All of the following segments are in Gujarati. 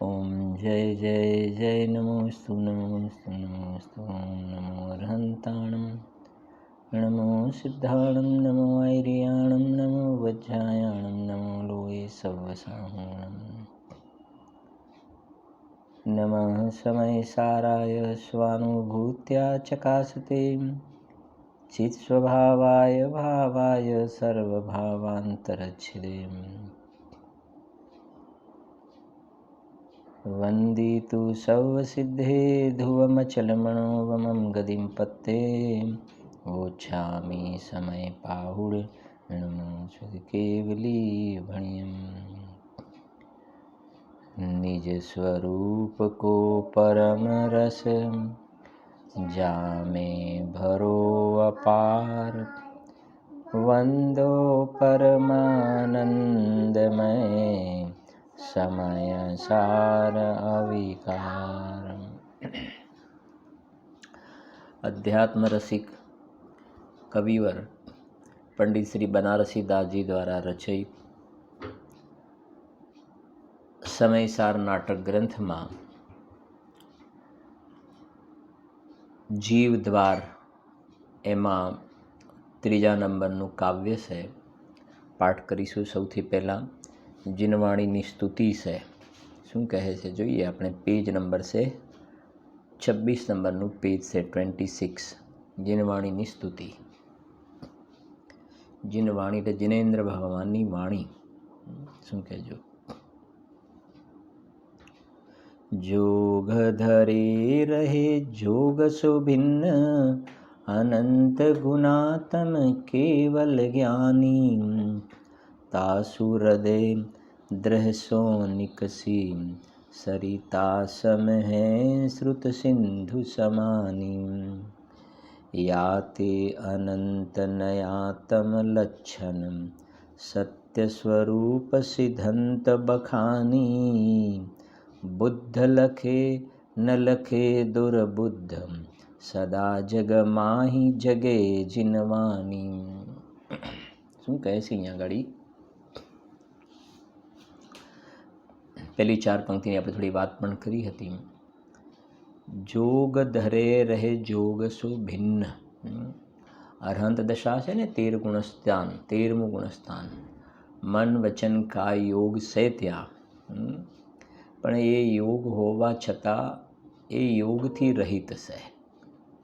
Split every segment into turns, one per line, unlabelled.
ओम जय जय जय नमोस्तु नमोस्तु नमोस्तु ओम नमो अर्हन्ताणं नमो सिद्धाणं नमो ऐर्याणं नमो वज्रायाणं नमो लोये सव्वसाहूणं नमः समयसाराय स्वानुभूत्या चकासते चित्स्वभावाय भावाय सर्वभावान्तरच्छिदे वन्दितु सर्वसिद्धे ध्रुवमचलमणोवमं गतिं पत्ते वोच्छामि समयपाहुडनमोऽच्युतकेवलीभणियम् निजस्वरूप को परम रस जामे भरो अपार वंदो परमानंदमय समय सार अविकार। अध्यात्म रसिक कविवर पंडित श्री बनारसी दास जी द्वारा रचित समयसार नाटक ग्रंथ में जीव द्वार एमा त्रीजा नंबरનું કાવ્ય છે। પાઠ કરીશું। સૌથી પહેલાં જીનવાણીની સ્તુતિ છે। શું કહે છે જોઈએ આપણે। પેજ નંબર છે 26 નંબરનું પેજ છે 26। જીનવાણીની સ્તુતિ। જીનવાણી એટલે જીનેન્દ્ર ભગવાનની વાણી। શું કહેજો। जोग धरे रहे जोग सुभिन्न अनंत गुणात्म केवल ज्ञानी तासु हृदय द्रह सो निकसी सरिता सम है श्रुत सिंधु समानी याते अनंत नयातम लक्षण सत्य स्वरूप सिद्धंत बखानी बुद्ध लखे न लखे दुर्बुद्ध सदा जग माही जगे जिनवानी। શું કહે છે અહીંયા ગાડી। પહેલી 4 પંક્તિની આપણે થોડી વાત પણ કરી હતી। જોગ ધરે રહે જોગ સુ ભિન્ન। અરહંત દશા છે ને 13 ગુણસ્થાન 13મું ગુણસ્થાન મન વચન કાય યોગ છે ત્યાં। પણ એ યોગ હોવા છતાં એ યોગથી રહિત છે।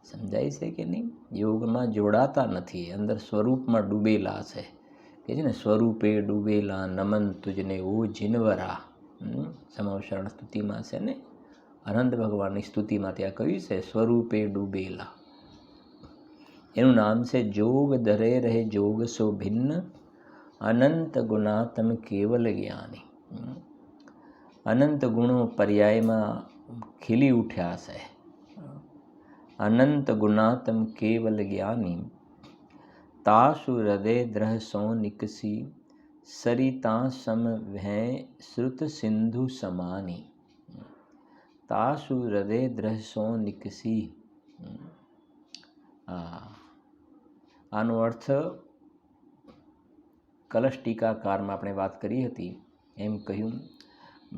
સમજાય છે કે નહીં। યોગમાં જોડાતા નથી, અંદર સ્વરૂપમાં ડૂબેલા છે। કે છે ને સ્વરૂપે ડૂબેલા નમન તુજને ઓ જીનવરા। સમાવશરણ સ્તુતિમાં છે ને અનંત ભગવાનની સ્તુતિમાં ત્યાં કહ્યું છે સ્વરૂપે ડૂબેલા। એનું નામ છે જોગ ધરે રહે જોગ સો ભિન્ન અનંત ગુણાત્મ કેવલ જ્ઞાની। અનંત ગુણો પર્યાયમાં ખીલી ઉઠ્યા છે। અનંત ગુણાત્મ કેવલ જ્ઞાની તાસુ હૃદય દ્રહ સો નિકસી સરિતા સમ ભય શ્રુત સિંધુ સમાની। તાસુ હૃદય દ્રહ સો નિકસી। આનો અર્થ કલશ ટીકાકારમાં આપણે વાત કરી હતી એમ કહ્યું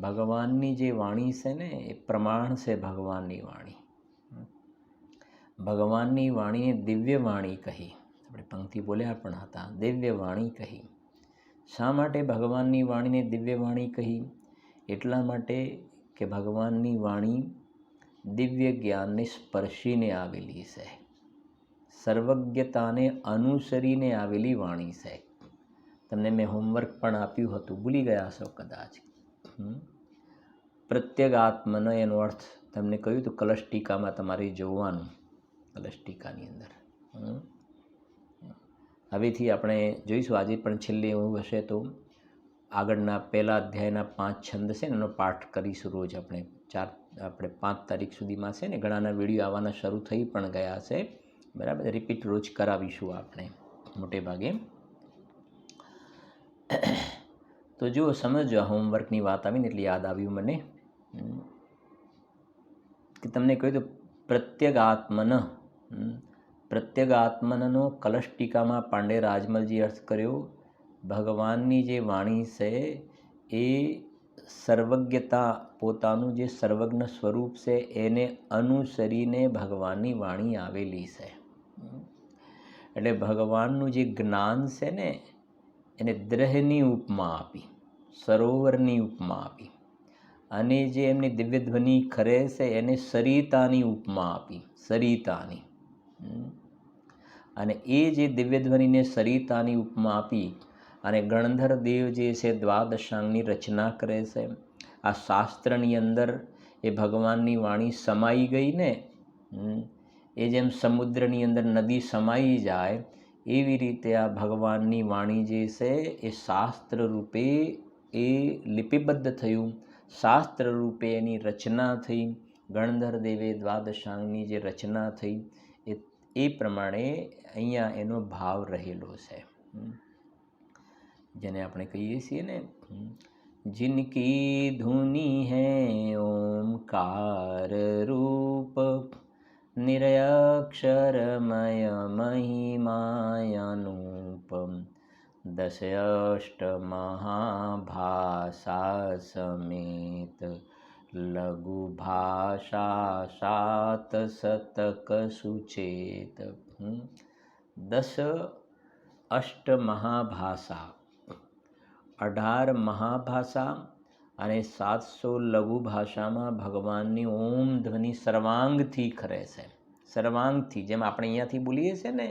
ભગવાનની જે વાણી છે ને એ પ્રમાણ છે ભગવાનની વાણી। ભગવાનની વાણીને દિવ્ય વાણી કહી। આપણે પંક્તિ બોલ્યા પણ હતા દિવ્ય વાણી કહી। શા માટે ભગવાનની વાણીને દિવ્ય વાણી કહી? એટલા માટે કે ભગવાનની વાણી દિવ્ય જ્ઞાનને સ્પર્શીને આવેલી છે, સર્વજ્ઞતાને અનુસરીને આવેલી વાણી છે। તમને મેં હોમવર્ક પણ આપ્યું હતું, ભૂલી ગયા છો કદાચ। પ્રત્યેગાત્મન એનો અર્થ તમને કહ્યું તો કલશ ટીકામાં તમારે જોવાનું। કલશ ટીકાની અંદર હવેથી આપણે જોઈશું। આજે પણ છેલ્લે એવું હશે તો આગળના પહેલા અધ્યાયના 5 છંદ છે ને એનો પાઠ કરીશું રોજ। આપણે 5 તારીખ સુધીમાં છે ને ઘણાના વિડીયો આવવાના શરૂ થઈ પણ ગયા છે, બરાબર। રિપીટ રોજ કરાવીશું આપણે મોટે ભાગે। તો જુઓ સમજો, હોમવર્કની વાત આવીને એટલે યાદ આવ્યું મને કે તમને કહ્યું તો પ્રત્યેગાત્મનનો કલશ ટીકામાં પાંડે રાજમલજી અર્થ કર્યો ભગવાનની જે વાણી છે એ સર્વજ્ઞતા, પોતાનું જે સર્વજ્ઞ સ્વરૂપ છે એને અનુસરીને ભગવાનની વાણી આવેલી છે. એટલે ભગવાનનું જે જ્ઞાન છે ને એને દ્રહની ઉપમા આપી, સરોવરની ઉપમા આપી, અને જે એમની દિવ્ય ધ્વનિ ખરે છે એને સરિતાની ઉપમા આપી, સરિતાની. અને એ જે દિવ્ય ધ્વનિને સરિતાની ઉપમા આપી અને ગણધર દેવ જે છે દ્વાદશાંગની રચના કરે છે. આ શાસ્ત્રની અંદર એ ભગવાનની વાણી સમાઈ ગઈ ને, એ જેમ સમુદ્રની અંદર નદી સમાઈ જાય એવી રીતે આ ભગવાનની વાણી જે છે એ શાસ્ત્ર રૂપે એ લિપિબદ્ધ થયું, શાસ્ત્ર રૂપે એની રચના થઈ. ગણધર દેવે દ્વાદશાંગની જે રચના થઈ એ પ્રમાણે અહીંયા એનો ભાવ રહેલો છે, જેને આપણે કહીએ છીએ ને, જિનકી ધુની હૈ ઓમકાર રૂપ, નિરયક્ષરમય મહિમાયનુપમ, દશયષ્ટ મહાભાષા સમેત, લઘુ ભાષા સાત શતક સુચેત. 10 અષ્ટ મહાભાષા, 18 મહાભાષા અને 700 લઘુ ભાષામાં ભગવાનની ઓમ ધ્વનિ સર્વાંગથી ખરે છે. સર્વાંગથી, જેમ આપણે અહીંયાથી બોલીએ છીએ ને,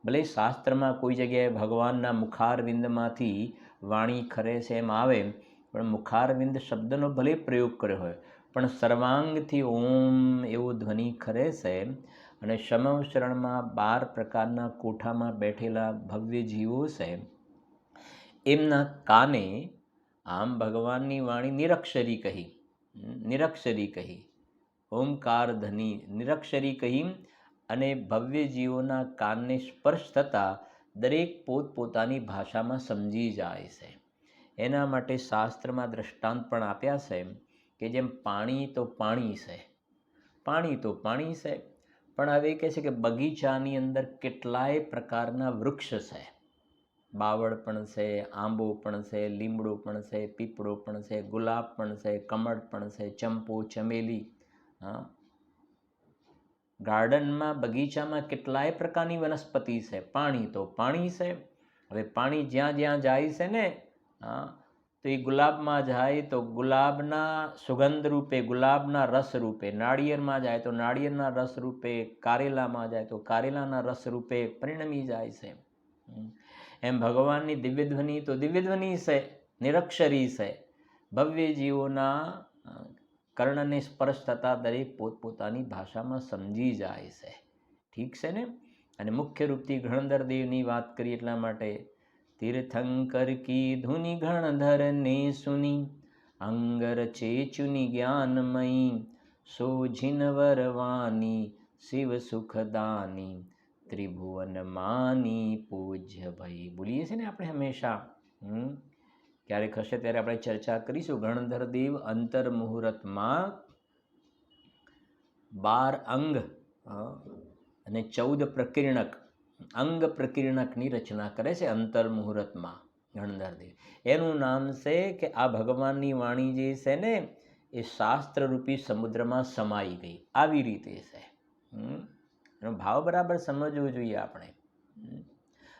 ભલે શાસ્ત્રમાં કોઈ જગ્યાએ ભગવાનના મુખારવિંદમાંથી વાણી ખરે છે એમ આવે, પણ મુખારવિંદ શબ્દનો ભલે પ્રયોગ કર્યો હોય, પણ સર્વાંગથી ઓમ એવો ધ્વનિ ખરે છે. અને સમવશરણમાં 12 પ્રકારના કોઠામાં બેઠેલા ભવ્ય જીવો છે, એમના કાને આમ ભગવાનની વાણી નિરક્ષરી કહી, નિરક્ષરી કહી, ઓમકાર ધની નિરક્ષરી કહી, અને ભવ્ય જીવોના કાનને સ્પર્શ થતાં દરેક પોતપોતાની ભાષામાં સમજી જાય છે. એના માટે શાસ્ત્રમાં દ્રષ્ટાંત પણ આપ્યા છે કે જેમ પાણી તો પાણી છે, પાણી તો પાણી છે, પણ હવે કહે છે કે બગીચાની અંદર કેટલાય પ્રકારના વૃક્ષ છે. બાવળ પણ છે, આંબો પણ છે, લીમડો પણ છે, પીપળો પણ છે, ગુલાબ પણ છે, કમળ પણ છે, ચંપો, ચમેલી. ગાર્ડનમાં, બગીચામાં કેટલાય પ્રકારની વનસ્પતિ છે. પાણી તો પાણી છે. હવે પાણી જ્યાં જ્યાં જાય છે ને, તો એ ગુલાબમાં જાય તો ગુલાબના સુગંધ રૂપે, ગુલાબના રસ રૂપે, નાળિયેરમાં જાય તો નાળિયેરના રસ રૂપે, કારેલામાં જાય તો કારેલાના રસ રૂપે પરિણમી જાય છે. એમ ભગવાનની દિવ્ય ધ્વનિ તો દિવ્ય ધ્વનિ છે, નિરક્ષરી છે. ભવ્ય જીવોના કર્ણને સ્પર્શ થતાં દરેક પોતપોતાની ભાષામાં સમજી જાય છે. ઠીક છે ને? અને મુખ્ય રૂપથી ગણધર દેવની વાત કરી એટલા માટે, તીર્થંકર કી ધુનિ ગણધર ને સુની, અંગર ચેચુની જ્ઞાનમયી, સોજિનવરવાની શિવ સુખદાની, ત્રિભુવન માની પૂજ્ય ભઈ. બોલીએ છીએ ને આપણે હંમેશા. ક્યારેક હશે ત્યારે આપણે ચર્ચા કરીશું. ગણધર દેવ અંતર મુહૂર્તમાં 12 અંગ અને 14 પ્રકીર્ણક, અંગ પ્રકીર્ણકની રચના કરે છે અંતર મુહૂર્તમાં ગણધર દેવ. એનું નામ છે કે આ ભગવાનની વાણી જે છે ને એ શાસ્ત્રરૂપી સમુદ્રમાં સમાઈ ગઈ, આવી રીતે છે. એનો ભાવ બરાબર સમજવો જોઈએ આપણે.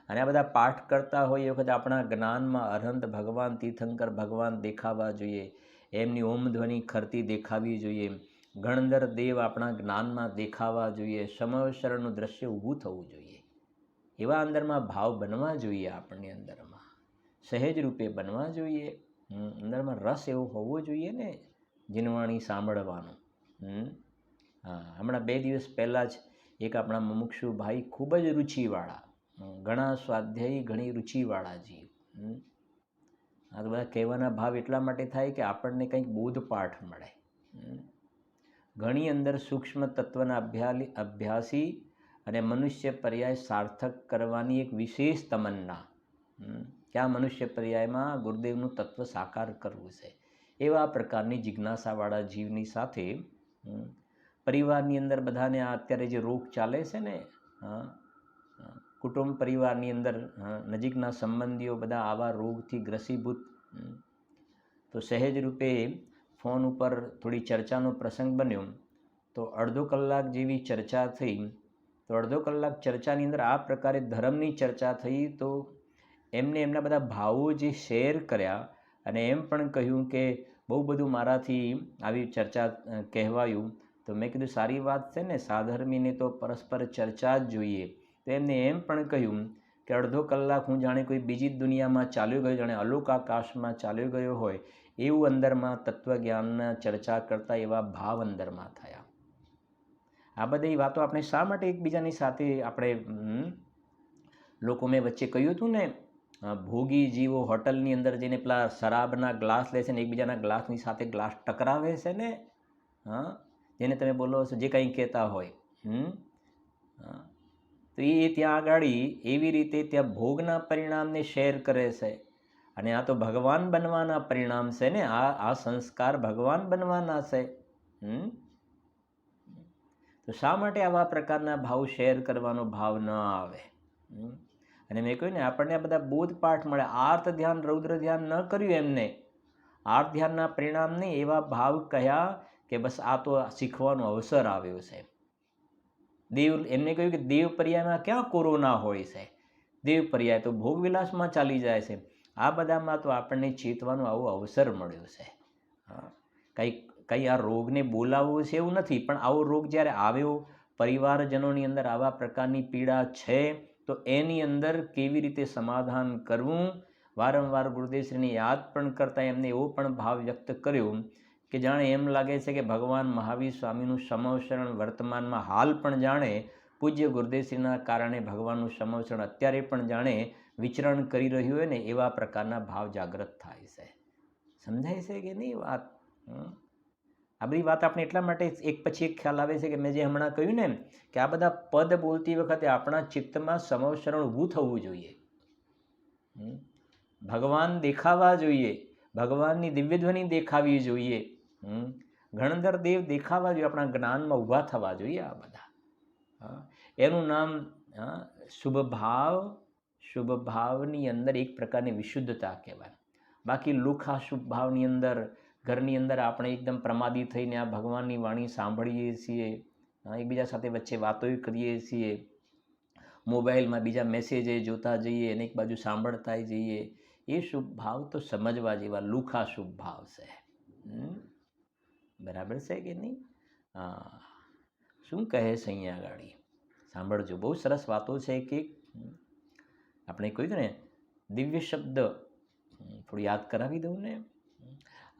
અને આ બધા પાઠ કરતા હોય એ વખતે આપણા જ્ઞાનમાં અરહંત ભગવાન, તીર્થંકર ભગવાન દેખાવા જોઈએ, એમની ઓમ ધ્વનિ ખરતી દેખાવી જોઈએ, ગણધર દેવ આપણા જ્ઞાનમાં દેખાવા જોઈએ, સમવશરણનું દ્રશ્ય ઊભું થવું જોઈએ. એવા અંદરમાં ભાવ બનવા જોઈએ, આપણને અંદરમાં સહેજ રૂપે બનવા જોઈએ. અંદરમાં રસ એવો હોવો જોઈએ ને જીનવાણી સાંભળવાનો. હમણાં 2 દિવસ પહેલાં જ એક આપણા મુમુક્ષુ ભાઈ, ખૂબ જ રુચિવાળા, ઘણા સ્વાધ્યાયી, ઘણી રુચિવાળા જીવ. આ તો બધા કહેવાના ભાવ એટલા માટે થાય કે આપણને કંઈક બોધપાઠ મળે. ઘણી અંદર સૂક્ષ્મ તત્વના અભ્યાસી અને મનુષ્ય પર્યાય સાર્થક કરવાની એક વિશેષ તમન્ના, કે આ મનુષ્ય પર્યાયમાં ગુરુદેવનું તત્વ સાકાર કરવું છે, એવા પ્રકારની જિજ્ઞાસાવાળા જીવની સાથે પરિવારની અંદર બધાને આ અત્યારે જે રોગ ચાલે છે ને, કુટુંબ પરિવારની અંદર નજીકના સંબંધીઓ બધા આવા રોગથી ગ્રસીભૂત, તો સહેજ રૂપે ફોન ઉપર થોડી ચર્ચાનો પ્રસંગ બન્યો, તો અડધો કલાક જેવી ચર્ચા થઈ. તો અડધો કલાક ચર્ચાની અંદર આ પ્રકારે ધર્મની ચર્ચા થઈ. તો એમને એમના બધા ભાવો જે શેર કર્યા અને એમ પણ કહ્યું કે બહુ બધું મારાથી આવી ચર્ચા કહેવાયું. તો મેં કીધું સારી વાત છે ને, સાધર્મીને તો પરસ્પર ચર્ચા જ જોઈએ. તો એમને એમ પણ કહ્યું કે અડધો કલાક હું જાણે કોઈ બીજી જ દુનિયામાં ચાલ્યો ગયો, જાણે અલોક આકાશમાં ચાલ્યો ગયો હોય એવું અંદરમાં તત્વજ્ઞાનના ચર્ચા કરતા એવા ભાવ અંદરમાં થયા. આ બધી વાતો આપણે શા માટે એકબીજાની સાથે આપણે લોકો મેં વચ્ચે કહ્યું હતું ને, ભોગી જીવો હોટલની અંદર જઈને પેલા શરાબના ગ્લાસ લે છે ને એકબીજાના ગ્લાસની સાથે ગ્લાસ ટકરાવે છે ને, હા, જેને તમે બોલો છો જે કંઈ કહેતા હોય, તો એ ત્યાં આગળ એવી રીતે ત્યાં ભોગના પરિણામને શેર કરે છે. અને આ તો ભગવાન બનવાના પરિણામ છે ને, આ સંસ્કાર ભગવાન બનવાના છે. તો શા માટે આવા પ્રકારના ભાવ શેર કરવાનો ભાવ ન આવે? અને મેં કહ્યું ને, આપણને આ બધા બોધ પાઠ મળે. આર્ત ધ્યાન રૌદ્ર ધ્યાન ન કર્યું એમને, આર્ત ધ્યાનના પરિણામને એવા ભાવ કહ્યા કે બસ આ તો શીખવાનો અવસર આવ્યો છે. દેવ એમને કહ્યું કે દેવ પર્યાયમાં ક્યાં કોરોના હોય છે, દેવ પર્યાય તો ભોગવિલાસમાં ચાલી જાય છે. આ બધામાં તો આપણને ચેતવાનો આવો અવસર મળ્યો છે. કંઈ આ રોગને બોલાવવો છે એવું નથી, પણ આવો રોગ જ્યારે આવ્યો, પરિવારજનોની અંદર આવા પ્રકારની પીડા છે, તો એની અંદર કેવી રીતે સમાધાન કરવું, વારંવાર ગુરુદેવશ્રીને યાદ પણ કરતા એમને એવો પણ ભાવ વ્યક્ત કર્યો કે જાણે એમ લાગે છે કે ભગવાન મહાવીર સ્વામીનું સમવસરણ વર્તમાનમાં હાલ પણ જાણે પૂજ્ય ગુરુદેવશ્રીના કારણે ભગવાનનું સમવસરણ અત્યારે પણ જાણે વિચરણ કરી રહ્યું હોય ને એવા પ્રકારના ભાવ જાગૃત થાય છે. સમજાય છે કે નહીં વાત? આ બધી વાત આપણે એટલા માટે એક પછી એક ખ્યાલ આવે છે કે મેં જે હમણાં કહ્યું ને કે આ બધા પદ બોલતી વખતે આપણા ચિત્તમાં સમવસરણ ઊભું થવું જોઈએ. ભગવાન દેખાવા જોઈએ, ભગવાનની દિવ્યધ્વનિ દેખાવી જોઈએ, ગણધર દેવ દેખાવા જોઈએ, આપણા જ્ઞાનમાં ઊભા થવા જોઈએ. આ બધા એનું નામ શુભ ભાવ. શુભ ભાવની અંદર એક પ્રકારની વિશુદ્ધતા કહેવાય. બાકી લુખા શુભ ભાવની અંદર ઘરની અંદર આપણે એકદમ પ્રમાદી થઈને આ ભગવાનની વાણી સાંભળીએ છીએ, એકબીજા સાથે વચ્ચે વાતો કરીએ છીએ, મોબાઈલમાં બીજા મેસેજે જોતા જઈએ અને એક બાજુ સાંભળતા જઈએ, એ શુભ ભાવ તો સમજવા જેવા લુખા શુભ ભાવ છે. બરાબર છે કે નહીં? શું કહે છે અહીંયા આગળ સાંભળજો, બહુ સરસ વાતો છે. કે આપણે કહ્યું ને દિવ્ય શબ્દ થોડું યાદ કરાવી દઉં ને.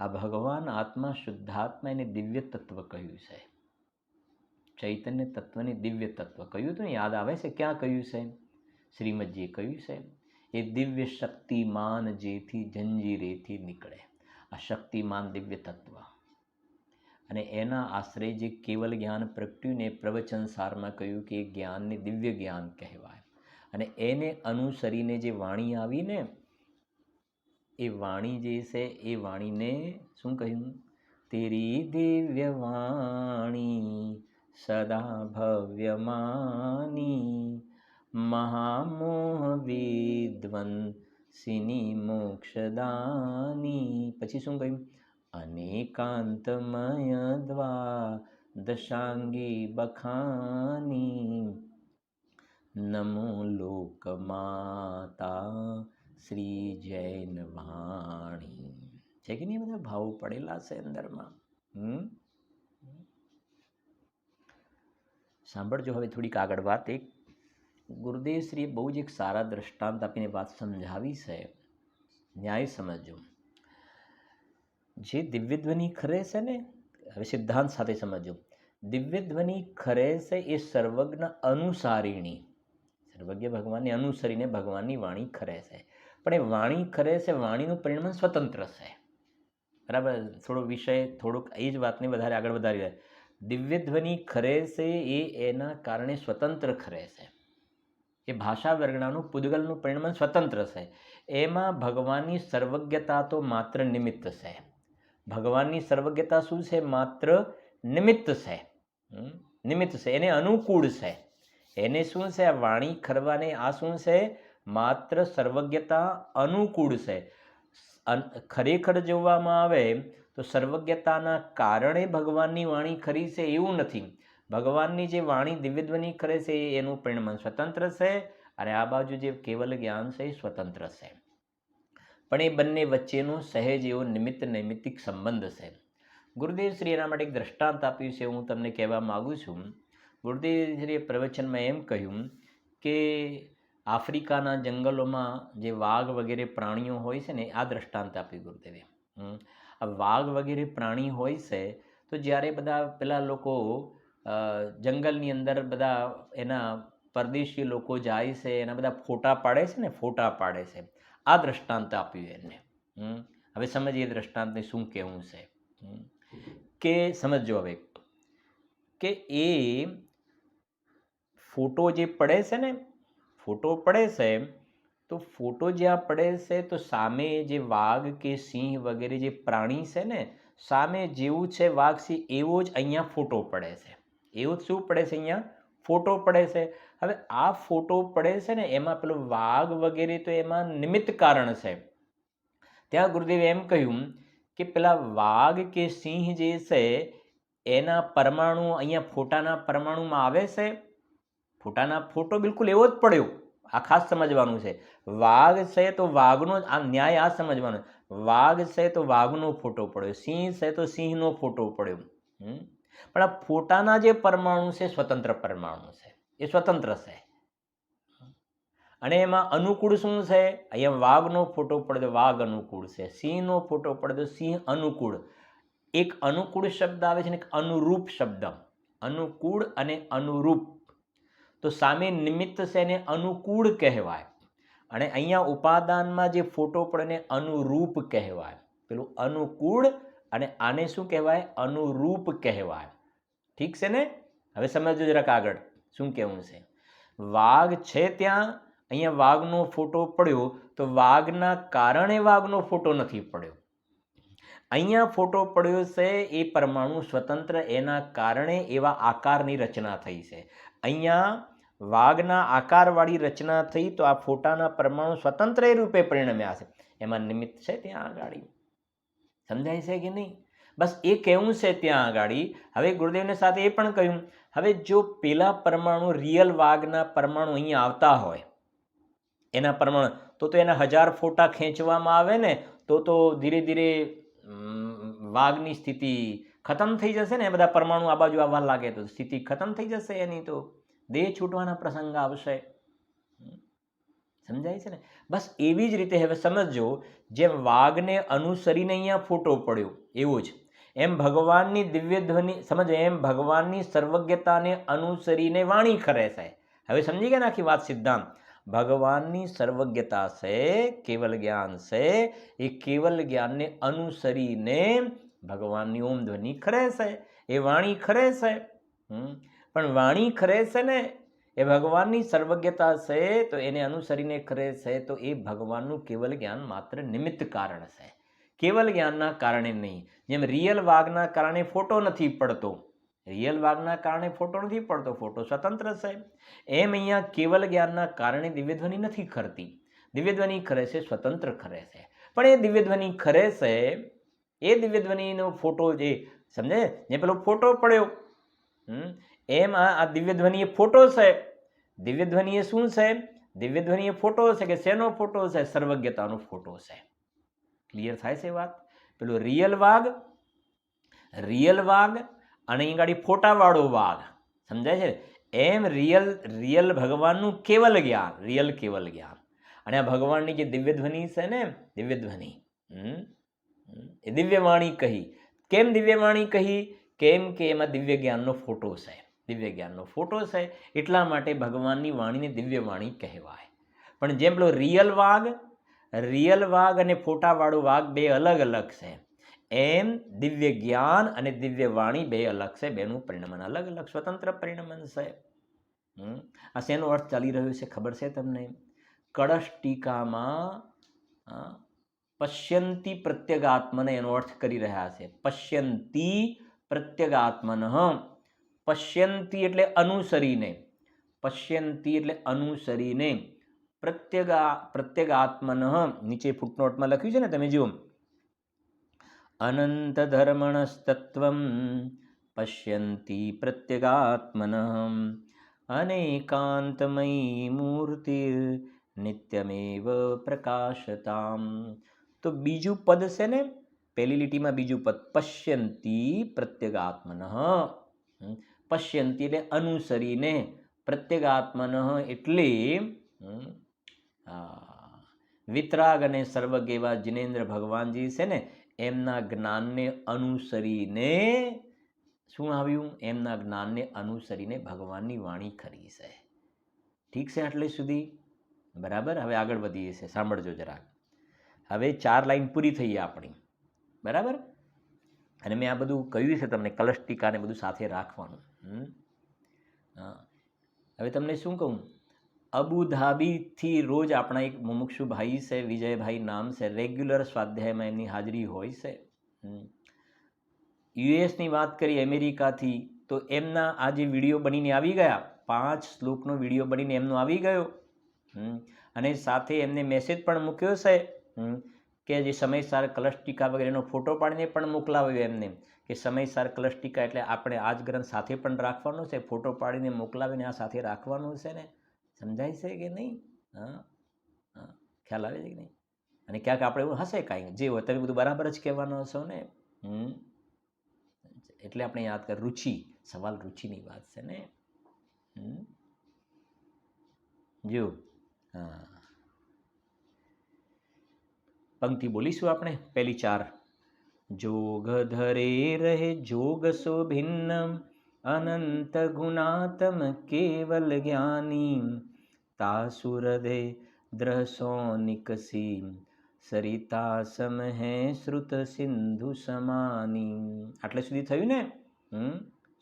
આ ભગવાન આત્મા શુદ્ધાત્મા એને દિવ્ય તત્વ કહ્યું છે. ચૈતન્ય તત્વને દિવ્ય તત્વ કહ્યું હતું ને, યાદ આવે છે? ક્યાં કહ્યું છે? શ્રીમદજીએ કહ્યું છે, એ દિવ્ય શક્તિમાન જેથી જંજીરેથી નીકળે. આ શક્તિમાન દિવ્ય તત્વ અને એના આશ્રય જે કેવલ જ્ઞાન પ્રગટ્યું ને પ્રવચન સારમાં કહ્યું કે એ જ્ઞાનને દિવ્ય જ્ઞાન કહેવાય. અને એને અનુસરીને જે વાણી આવીને એ વાણી જે છે એ વાણીને શું કહ્યું? તેરી દિવ્ય વાણી સદા ભવ્યમાની મહામોહ વિદ્વંસિની મોક્ષદાની. પછી શું કહ્યું? અનેકાંતમય દ્વા દશાંગી બખાની નમો લોકમાતા શ્રી જૈન વાણી. છે કે નહીં? બધા ભાવો પડેલા છે અંદરમાં. સાંભળજો હવે થોડીક આગળ વાત. એક ગુરુદેવશ્રીએ બહુ જ એક સારા દ્રષ્ટાંત આપીને વાત સમજાવી છે, ન્યાય સમજો. જે દિવ્યધ્વનિ ખરે છે ને, હવે સિદ્ધાંત સાથે સમજો. દિવ્યધ્વનિ ખરે છે એ સર્વજ્ઞ અનુસારીણી, સર્વજ્ઞ ભગવાનને અનુસરીને ભગવાનની વાણી ખરે છે. પણ એ વાણી ખરે છે, વાણીનું પરિણામ સ્વતંત્ર છે. બરાબર? થોડો વિષય થોડુંક એ જ વાતને વધારે આગળ વધારી રહ્યા. દિવ્યધ્વનિ ખરે છે એ એના કારણે સ્વતંત્ર ખરે છે. એ ભાષા વર્ગણાનું પૂદગલનું પરિણામ સ્વતંત્ર છે. એમાં ભગવાનની સર્વજ્ઞતા તો માત્ર નિમિત્ત છે. ભગવાનની સર્વજ્ઞતા શું છે? માત્ર નિમિત્ત છે. નિમિત્ત છે, એને અનુકૂળ છે. એને શું છે? આ વાણી ખરવાને આ શું છે? માત્ર સર્વજ્ઞતા અનુકૂળ છે. ખરેખર જોવામાં આવે તો સર્વજ્ઞતાના કારણે ભગવાનની વાણી ખરી છે એવું નથી. ભગવાનની જે વાણી દિવ્યધ્વનિ કરે છે એનું પરિણામ સ્વતંત્ર છે, અને આ બાજુ જે કેવલ જ્ઞાન છે એ સ્વતંત્ર છે. પણ એ બંને વચ્ચેનો સહેજ એવો નૈમિત્તિક સંબંધ છે. ગુરુદેવ શ્રી એના માટે એક દ્રષ્ટાંત આપ્યું છે, હું તમને કહેવા માગું છું. ગુરુદેવ શ્રીએ પ્રવચનમાં એમ કહ્યું કે આફ્રિકાના જંગલોમાં જે વાઘ વગેરે પ્રાણીઓ હોય છે ને, આ દ્રષ્ટાંત આપ્યું ગુરુદેવે. આ વાઘ વગેરે પ્રાણી હોય છે તો જ્યારે બધા પેલા લોકો જંગલની અંદર બધા એના પરદેશી લોકો જાય છે, એના બધા ફોટા પાડે છે ને, ફોટા પાડે છે. આ દ્રષ્ટાંત આપ્યું એમને. હવે સમજીએ દ્રષ્ટાંતને શું કહેવું છે. કે સમજો હવે કે એ ફોટો જે પડે છે ને, ફોટો પડે છે તો ફોટો જ્યાં પડે છે તો સામે જે વાઘ કે સિંહ વગેરે જે પ્રાણી છે ને, સામે જેવું છે વાઘ સિંહ એવો જ અહીંયા ફોટો પડે છે. એવું જ શું પડે છે? અહીંયા ફોટો પડે છે. હવે આ ફોટો પડે છે ને એમાં પેલો વાઘ વગેરે તો એમાં નિમિત્ત કારણ છે. ત્યાં ગુરુદેવે એમ કહ્યું કે પેલા વાઘ કે સિંહ જે છે એના પરમાણુ અહીંયા ફોટાના પરમાણુમાં આવે છે. ફોટાના ફોટો બિલકુલ એવો જ પડ્યો. આ ખાસ સમજવાનું છે. વાઘ છે તો વાઘનો, આ ન્યાય આ સમજવાનો. વાઘ છે તો વાઘનો ફોટો પડ્યો, સિંહ છે તો સિંહનો ફોટો પડ્યો. પણ આ ફોટાના જે પરમાણુ છે સ્વતંત્ર પરમાણુ છે, એ સ્વતંત્ર છે. અને એમાં અનુકૂળ શું છે? અહીંયા વાઘનો ફોટો પડે તો વાઘ અનુકૂળ છે, સિંહનો ફોટો પડે તો સિંહ અનુકૂળ. એક અનુકૂળ શબ્દ આવે છે ને એક અનુરૂપ શબ્દ. અનુકૂળ અને અનુરૂપ. તો સામે નિમિત્ત છે એને અનુકૂળ કહેવાય, અને અહીંયા ઉપાદાનમાં જે ફોટો પડે ને અનુરૂપ કહેવાય. પેલું અનુકૂળ અને આને શું કહેવાય? અનુરૂપ કહેવાય. ઠીક છે ને? હવે સમજો જરાક આગળ શું કહેવું છે. વાઘ છે ત્યાં, અહીંયા વાઘનો ફોટો પડ્યો તો વાઘના કારણે વાઘનો ફોટો નથી પડ્યો. અહીંયા ફોટો પડ્યો છે એ પરમાણુ સ્વતંત્ર, એના કારણે એવા આકારની રચના થઈ છે. અહીંયા વાઘના આકારવાળી રચના થઈ તો આ ફોટાના પરમાણુ સ્વતંત્ર એ રૂપે પરિણમ્યા છે. એમાં નિમિત્ત છે ત્યાં આગળ. સમજાય છે કે નહીં? બસ એ કહેવું છે ત્યાં આગળ. હવે ગુરુદેવને સાથે એ પણ કહ્યું, હવે જો પેલા પરમાણુ રિયલ વાઘના પરમાણુ અહીંયા આવતા હોય, એના પરમાણુ તો એના 1000 ફોટા ખેંચવામાં આવે ને તો ધીરે ધીરે વાઘની સ્થિતિ ખતમ થઈ જશે ને. બધા પરમાણુ આ બાજુ આવવા લાગે તો સ્થિતિ ખતમ થઈ જશે એની, તો દેહ છૂટવાના પ્રસંગ આવશે. સમજાય છે ને? બસ એવી જ રીતે હવે સમજો, જેમ વાઘને અનુસરીને અહીંયા ફોટો પડ્યો એવું જ, એમ ભગવાનની દિવ્ય ધ્વનિ સમજો, એમ ભગવાનની સર્વજ્ઞતાને અનુસરીને વાણી ખરે છે. હવે સમજી ગયા ને આખી વાત, સિદ્ધાંત. ભગવાનની સર્વજ્ઞતા છે, કેવલ જ્ઞાન છે, એ કેવલ જ્ઞાનને અનુસરીને ભગવાનની ઓમ ધ્વનિ ખરે છે, એ વાણી ખરે છે. પણ વાણી ખરે છે ને એ ભગવાનની સર્વજ્ઞતા છે તો એને અનુસરીને ખરે છે, તો એ ભગવાનનું કેવલ જ્ઞાન માત્ર નિમિત્ત કારણ છે, કેવલ જ્ઞાનના કારણે નહીં. જેમ રિયલ વાઘના કારણે ફોટો નથી પડતો, રિયલ વાઘના કારણે ફોટો નથી પડતો, ફોટો સ્વતંત્ર છે. એમ અહીંયા કેવલ જ્ઞાનના કારણે દિવ્યધ્વનિ નથી ખરતી. દિવ્યધ્વનિ ખરે છે, સ્વતંત્ર ખરે છે. પણ એ દિવ્યધ્વનિ ખરે છે, એ દિવ્યધ્વનિનો ફોટો જે સમજે, જે પેલો ફોટો પડ્યો, એમ આ દિવ્યધ્વનિ એ ફોટો છે. દિવ્યધ્વનિ એ શું છે? દિવ્યધ્વનિ એ ફોટો છે. કે શેનો ફોટો છે? સર્વજ્ઞતાનો ફોટો છે. ક્લિયર થાય છે વાત? પેલો રિયલ વાઘ અને અહીં ગાડી ફોટાવાળો વાઘ, સમજાય છે? એમ રિયલ ભગવાનનું કેવલ જ્ઞાન, રિયલ કેવલ જ્ઞાન, અને આ ભગવાનની જે દિવ્યધ્વનિ છે ને, દિવ્યધ્વનિ એ દિવ્યવાણી કહી. કેમ દિવ્યવાણી કહી? કેમ કે એમાં દિવ્ય જ્ઞાનનો ફોટો છે. દિવ્ય જ્ઞાનનો ફોટો છે એટલા માટે ભગવાનની વાણીને દિવ્યવાણી કહેવાય. પણ જેમ પેલો રિયલ વાઘ અને ફોટાવાળો વાઘ બે અલગ અલગ છે, એમ દિવ્ય જ્ઞાન અને દિવ્ય વાણી બે અલગ છે. બેનું પરિણમન અલગ અલગ સ્વતંત્ર પરિણમન છે. આ શેનો અર્થ ચાલી રહ્યો છે ખબર છે તમને? કળશ ટીકામાં પશ્યંતી પ્રત્યગાત્મન એનો અર્થ કરી રહ્યા છે. પશ્યંતી પ્રત્યગાત્મન. પશ્યંતી એટલે અનુસરીને, પશ્યંતી એટલે અનુસરીને, પ્રત્યેગાત્મનઃ, નીચે ફૂટનોટમાં લખ્યું છે ને, તમે જુઓ, અનંત ધર્મણસ્તત્વં પશ્યંતિ પ્રત્યેગાત્મનઃ અનેકાંતમયી મૂર્તિર નિત્યમેવ પ્રકાશતામ. તો બીજું પદ છે ને, પહેલી લીટીમાં બીજું પદ, પશ્યંતિ પ્રત્યેગાત્મનઃ. પશ્યંતિ એટલે અનુસરીને, પ્રત્યેગાત્મનઃ એટલે વિતરાગ અને સર્વજ્ઞ એવા જિનેન્દ્ર ભગવાનજી છે ને, એમના જ્ઞાનને અનુસરીને શું આવ્યું? એમના જ્ઞાનને અનુસરીને ભગવાનની વાણી ખરી છે. ઠીક છે આટલે સુધી? બરાબર. હવે આગળ વધીએ છીએ, સાંભળજો જરાક. હવે 4 લાઈન પૂરી થઈ આપણી, બરાબર. અને મેં આ બધું કહ્યું છે તમને, કલશ ટીકાને બધું સાથે રાખવાનું. હવે તમને શું કહું, અબુધાબીથી રોજ આપણા એક મુમુક્ષુ ભાઈ છે, વિજયભાઈ નામ છે, રેગ્યુલર સ્વાધ્યાયમાં એમની હાજરી હોય છે. યુએસની વાત કરી, અમેરિકાથી, તો એમના આ જે વિડીયો બનીને આવી ગયા, 5 શ્લોકનો વિડીયો બનીને એમનો આવી ગયો. અને સાથે એમને મેસેજ પણ મૂક્યો છે કે જે સમયસાર કલશ ટીકા વગેરેનો ફોટો પાડીને પણ મોકલાવ્યો એમને, કે સમયસાર કલશ ટીકા એટલે આપણે આ જ ગ્રંથ સાથે પણ રાખવાનો છે, ફોટો પાડીને મોકલાવીને આ સાથે રાખવાનું છે ને. સમજાય છે કે નહીં? ખ્યાલ આવે છે કે નહીં? અને ક્યાંક આપણે એવું હશે કાંઈ, જે હોય તમે બધું બરાબર જ કહેવાનો હશો ને. એટલે આપણે યાદ કર, રુચિ, સવાલ રુચિની વાત છે ને. જો પંક્તિ બોલીશું આપણે, પહેલી 4. જોગ ધરે રહે જોગ સો ભિન્ન અનંત ગુણાત્મ કેવલ જ્ઞાની તાસુરદે દ્રસો નિકસી સરિતા સમ હે શ્રુત સિંધુ સમાની. આટલે સુધી થયું ને.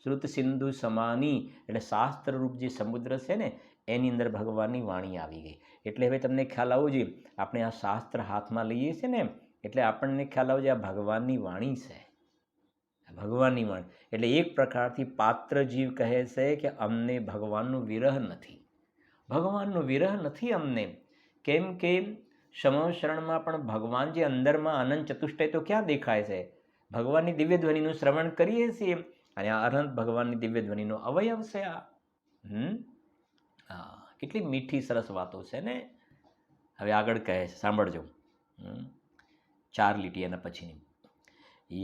શ્રુત સિંધુ સમાની એટલે શાસ્ત્ર રૂપ જે સમુદ્ર છે ને, એની અંદર ભગવાનની વાણી આવી ગઈ. એટલે હવે તમને ખ્યાલ આવવો જોઈએ, આપણે આ શાસ્ત્ર હાથમાં લઈએ છીએ ને, એટલે આપણને ખ્યાલ આવવો જોઈએ આ ભગવાનની વાણી છે. ભગવાનની વાણી એટલે એક પ્રકારથી પાત્ર જીવ કહે છે કે અમને ભગવાનનો વિરહ નથી. ભગવાનનો વિરહ નથી અમને. કેમ કે સમવશરણમાં પણ ભગવાન જે અંદરમાં અનંત ચતુષ્ટય તો ક્યાં દેખાય છે? ભગવાનની દિવ્ય ધ્વનિનું શ્રવણ કરીએ છીએ, અને આ અનંત ભગવાનની દિવ્ય ધ્વનિનો અવયવ છે આ. કેટલી મીઠી સરસ વાતો છે ને. હવે આગળ કહે છે, સાંભળજો. 4 લીટી એના પછીની.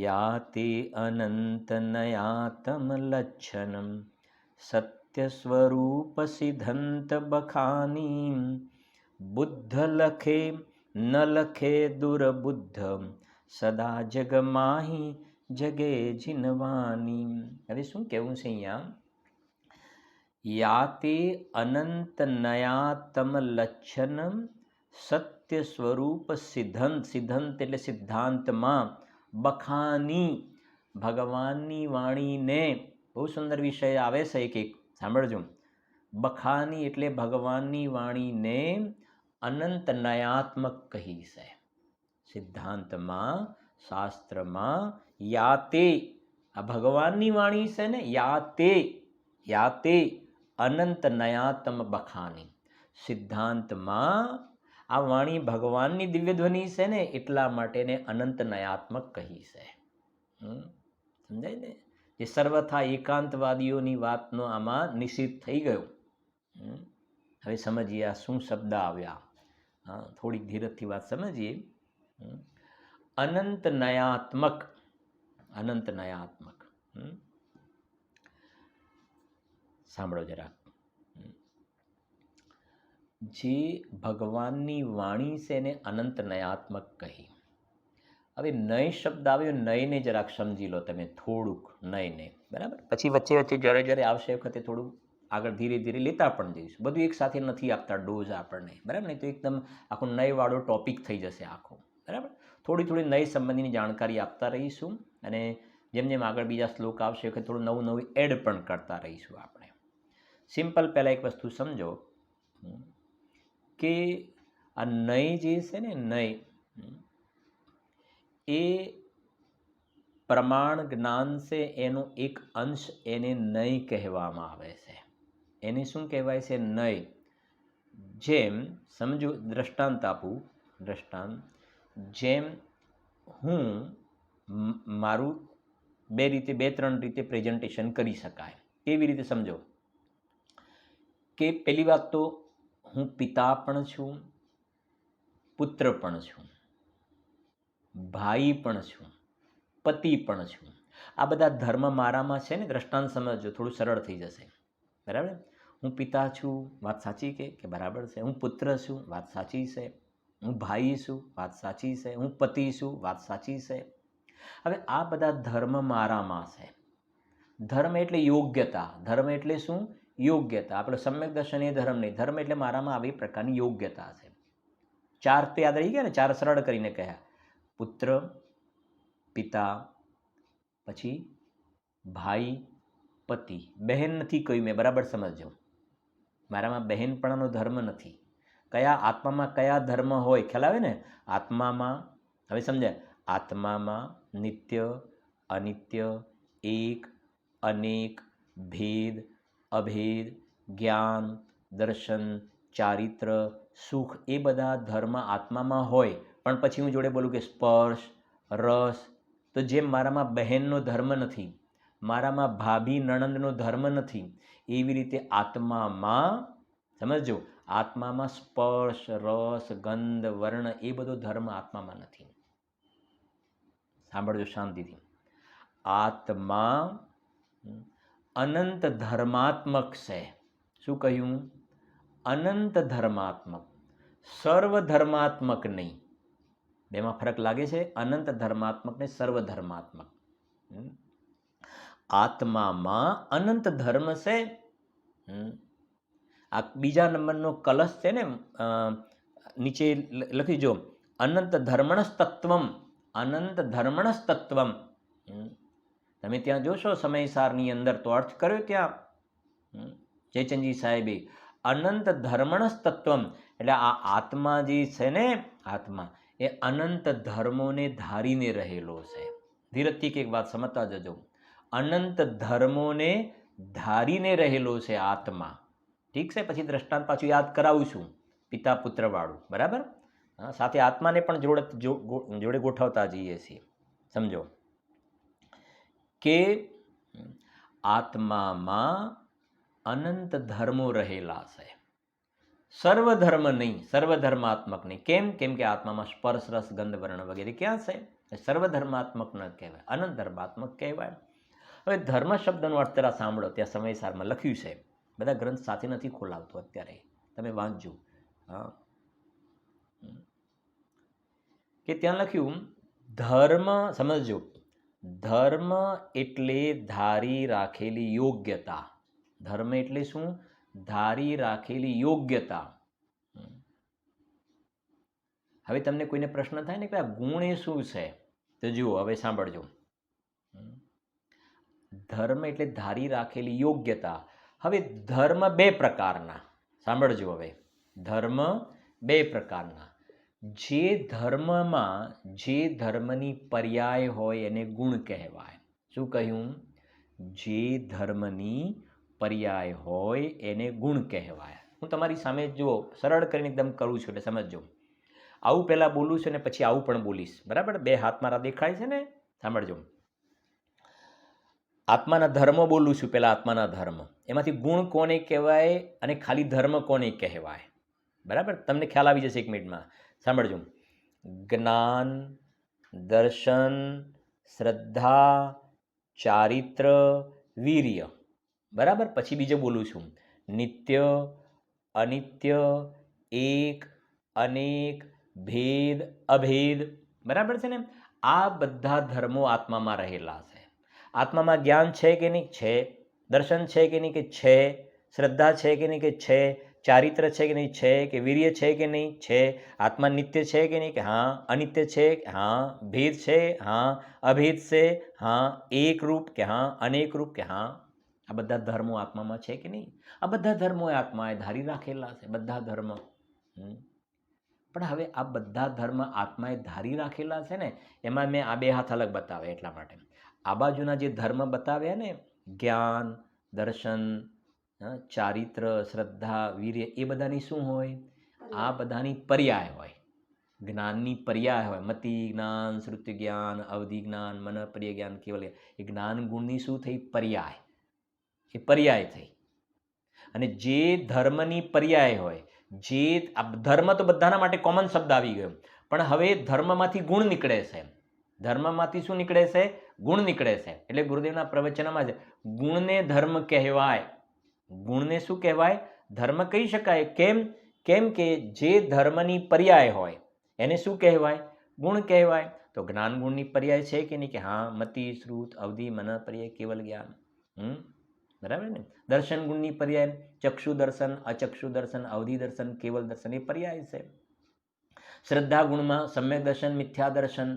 યાતે અનંત નયાતમ લચ્છનમ સત્ય સ્વરૂપ સિદ્ધંત બખાની બુદ્ધ લખે ન લખે દુર્બુદ્ધ સદા જગ માહી જગે જીનવાની. હવે શું કહેવું છે અહીંયા? યાતે અનંત નયાતમ લચ્છનમ સત્ય સ્વરૂપ સિદ્ધંત, સિદ્ધંત એટલે સિદ્ધાંતમાં, બખાની ભગવાનની વાણીને, બહુ સુંદર વિષય આવે છે એક સાંભળજો. બખાની એટલે ભગવાનની વાણીને અનંત નયાત્મક કહી છે. સિદ્ધાંતમાં, શાસ્ત્રમાં યાતે, આ ભગવાનની વાણી છે ને, યાતે યાતે અનંત નયાતમ બખાની. સિદ્ધાંતમાં આ વાણી ભગવાનની દિવ્ય ધ્વનિ છે ને, એટલા માટે ને અનંત નયાત્મક કહી છે. સમજાય ને? જે સર્વથા એકાંતવાદીઓની વાતનો આમાં નિષેધ થઈ ગયો. હવે સમજીએ આ શું શબ્દ આવ્યા. થોડીક ધીરજથી વાત સમજીએ. અનંત નયાત્મક, અનંત નયાત્મક. સાંભળો જરા. જે ભગવાનની વાણી છે એને અનંત નયાત્મક કહી. હવે નય શબ્દ આવ્યો, નયને જરાક સમજી લો તમે થોડુંક, નયને, બરાબર. પછી વચ્ચે વચ્ચે જ્યારે જ્યારે આવશે વખતે થોડું આગળ ધીરે ધીરે લેતા પણ જઈશું. બધું એક સાથે નથી આપતા ડોઝ આપણને, બરાબર. નહીં તો એકદમ આખો નયવાળો ટોપિક થઈ જશે આખો, બરાબર. થોડી થોડી નય સંબંધીની જાણકારી આપતા રહીશું, અને જેમ જેમ આગળ બીજા શ્લોક આવશે વખતે થોડું નવું નવું એડ પણ કરતા રહીશું આપણે. સિમ્પલ પહેલાં એક વસ્તુ સમજો કે આ નય જે છે ને, નય એ પ્રમાણ જ્ઞાન છે એનો એક અંશ, એને નય કહેવામાં આવે છે. એને શું કહેવાય છે? નય. જેમ સમજો, દ્રષ્ટાંત આપું. દ્રષ્ટાંત, જેમ હું મારું બે રીતે, બે ત્રણ રીતે પ્રેઝન્ટેશન કરી શકાય. કેવી રીતે સમજો કે પહેલી વાત તો હું પિતા પણ છું, પુત્ર પણ છું, ભાઈ પણ છું, પતિ પણ છું. આ બધા ધર્મ મારામાં છે ને. દ્રષ્ટાંત સમજજો, થોડું સરળ થઈ જશે. બરાબર? હું પિતા છું, વાત સાચી કે બરાબર છે. હું પુત્ર છું, વાત સાચી છે. હું ભાઈ છું, વાત સાચી છે. હું પતિ છું, વાત સાચી છે. હવે આ બધા ધર્મ મારામાં છે. ધર્મ એટલે યોગ્યતા. ધર્મ એટલે શું? યોગ્યતા. આપણે સમ્યક દર્શન એ ધર્મ નહીં. ધર્મ એટલે મારામાં આવી પ્રકારની યોગ્યતા છે. ચાર તો યાદ રહી ગયા ને? ચાર સરળ કરીને કહ્યા: પુત્ર, પિતા, પછી ભાઈ, પતિ. બહેન નથી કહ્યું મેં, બરાબર સમજજો. મારામાં બહેનપણાનો ધર્મ નથી. કયા આત્મામાં કયા ધર્મ હોય ખ્યાલ આવે ને? આત્મામાં, હવે સમજાય, આત્મામાં નિત્ય, અનિત્ય, એક, અનેક, ભેદ, અભેદ, જ્ઞાન, દર્શન, ચારિત્ર, સુખ, એ બધા ધર્મ આત્મામાં હોય. પણ પછી હું જોડે બોલું કે સ્પર્શ, રસ. તો જેમ મારામાં બહેનનો ધર્મ નથી, મારામાં ભાભી નણંદનો ધર્મ નથી, એવી રીતે આત્મામાં, સમજો, આત્મામાં સ્પર્શ, રસ, ગંધ, વર્ણ, એ બધો ધર્મ આત્મામાં નથી. સાંભળજો શાંતિથી. આત્મા અનંત ધર્માત્મક છે. શું કહ્યું? અનંત ધર્માત્મક, સર્વ ધર્માત્મક નહીં. બેમાં ફરક લાગે છે? અનંત ધર્માત્મક ને સર્વ ધર્માત્મક. આત્મામાં અનંત ધર્મ છે. આ બીજા નંબરનો કલશ છે ને, નીચે લખી જો, અનંત ધર્મણસ તત્વમ. અનંત ધર્મણસ તત્વમ. તમે ત્યાં જોશો સમયસારની અંદર તો અર્થ કર્યો ત્યાં જયચંદજી સાહેબે. અનંત ધર્મણસ તત્વમ એટલે આ આત્મા જે છે ને, આત્મા એ અનંત ધર્મોને ધારીને રહેલો છે. ધીરજથી એક વાત સમજતા જજો. અનંત ધર્મોને ધારીને રહેલો છે આત્મા. ઠીક છે? પછી દ્રષ્ટાંત પાછું યાદ કરાવું છું, પિતા પુત્ર વાળું. બરાબર? સાથે આત્માને પણ જોડે ગોઠવતા જઈએ છીએ. સમજો કે આત્મામાં અનંત ધર્મો રહેલા છે. સર્વધર્મ નહીં, સર્વધર્માત્મક નહીં. કેમ કે આત્મામાં સ્પર્શ, રસ, ગંધ, વર્ણ વગેરે ક્યાં છે? સર્વધર્માત્મક ન કહેવાય, અનંત ધર્માત્મક કહેવાય. હવે ધર્મ શબ્દનો અર્થ જરા સાંભળો. ત્યાં સમયસારમાં લખ્યું છે. બધા ગ્રંથ સાથે નથી ખોલાવતો અત્યારે, તમે વાંચજો. હા, કે ત્યાં લખ્યું ધર્મ. સમજજો, ધર્મ એટલે ધારી રાખેલી યોગ્યતા. ધર્મ એટલે શું? ધારી રાખેલી યોગ્યતા. હવે તમને કોઈને પ્રશ્ન થાય ને કે આ ગુણ એ શું છે, તો જુઓ, હવે સાંભળજો. ધર્મ એટલે ધારી રાખેલી યોગ્યતા. હવે ધર્મ બે પ્રકારના. સાંભળજો. હવે ધર્મ બે પ્રકારના. જે ધર્મમાં જે ધર્મની પર્યાય હોય એને ગુણ કહેવાય. શું કહ્યું? જે ધર્મની પર્યાય હોય એને ગુણ કહેવાય. હું તમારી સામે જુઓ, સરળ કરીને એકદમ કરું છું એટલે સમજજો. આવું પહેલાં બોલું છું ને પછી આવું પણ બોલીશ. બરાબર? બે હાથ મારા દેખાય છે ને? સાંભળજો. આત્માના ધર્મ બોલું છું, પહેલાં આત્માના ધર્મ. એમાંથી ગુણ કોને કહેવાય અને ખાલી ધર્મ કોને કહેવાય? બરાબર? તમને ખ્યાલ આવી જશે 1 મિનિટમાં. સાંભળજો. જ્ઞાન, દર્શન, શ્રદ્ધા, ચારિત્ર, વીર્ય. બરાબર? પછી બીજું બોલું છું, નિત્ય, અનિત્ય, એક, અનેક, ભેદ, અભેદ. બરાબર છે ને? આ બધા ધર્મો આત્મામાં રહેલા છે. આત્મામાં જ્ઞાન છે કે નહીં? છે. દર્શન છે કે નહીં? કે છે. શ્રદ્ધા છે કે નહીં? કે છે. ચારિત્ર છે કે નહીં? છે. કે વીર્ય છે કે નહીં? છે. આત્મા નિત્ય છે કે નહીં? કે હા. અનિત્ય છે? હા. ભેદ છે? હા. અભેદ છે? હા. એક રૂપ કે હા. અનેક રૂપ કે હા. આ બધા ધર્મો આત્મામાં છે કે નહીં? આ બધા ધર્મો આત્માએ ધારી રાખેલા છે. બધા ધર્મ. પણ હવે આ બધા ધર્મ આત્માએ ધારી રાખેલા છે ને, એમાં મેં આ બે હાથ અલગ બતાવે એટલા માટે. આ બાજુના જે ધર્મ બતાવ્યા ને, જ્ઞાન, દર્શન, ચારિત્ર, શ્રદ્ધા, વીર્ય એ બધાની શું હોય? આ બધાની પર્યાય હોય, જ્ઞાનની પર્યાય હોય. મતિ જ્ઞાન, શ્રુતિ જ્ઞાન, અવધિ જ્ઞાન, મન પર્ય જ્ઞાન, કેવલ એ જ્ઞાન ગુણની શું થઈ? પર્યાય. એ પર્યાય થઈ. અને જે ધર્મની પર્યાય હોય, જે ધર્મ તો બધાના માટે કોમન શબ્દ આવી ગયો, પણ હવે ધર્મમાંથી ગુણ નીકળે છે. ધર્મમાંથી શું નીકળે છે? ગુણ નીકળે છે. એટલે ગુરુદેવના પ્રવચનમાં છે ગુણને ધર્મ કહેવાય. ગુણને શું કહેવાય? ધર્મ કહી શકાય. કેમ? કેમ કે જે ધર્મની પર્યાય હોય એને શું કહેવાય? ગુણ કહેવાય. તો જ્ઞાન ગુણની પર્યાય છે કે નહીં? કે હા, મતિ, શ્રુત, અવધિ, મન, પર્યાય, કેવલ જ્ઞાન. બરાબર ને? દર્શન ગુણની પર્યાય ચક્ષુ દર્શન, અચક્ષુ દર્શન, અવધિ દર્શન, કેવલ દર્શન એ પર્યાય છે. શ્રદ્ધા ગુણમાં સમ્યક દર્શન, મિથ્યા દર્શન.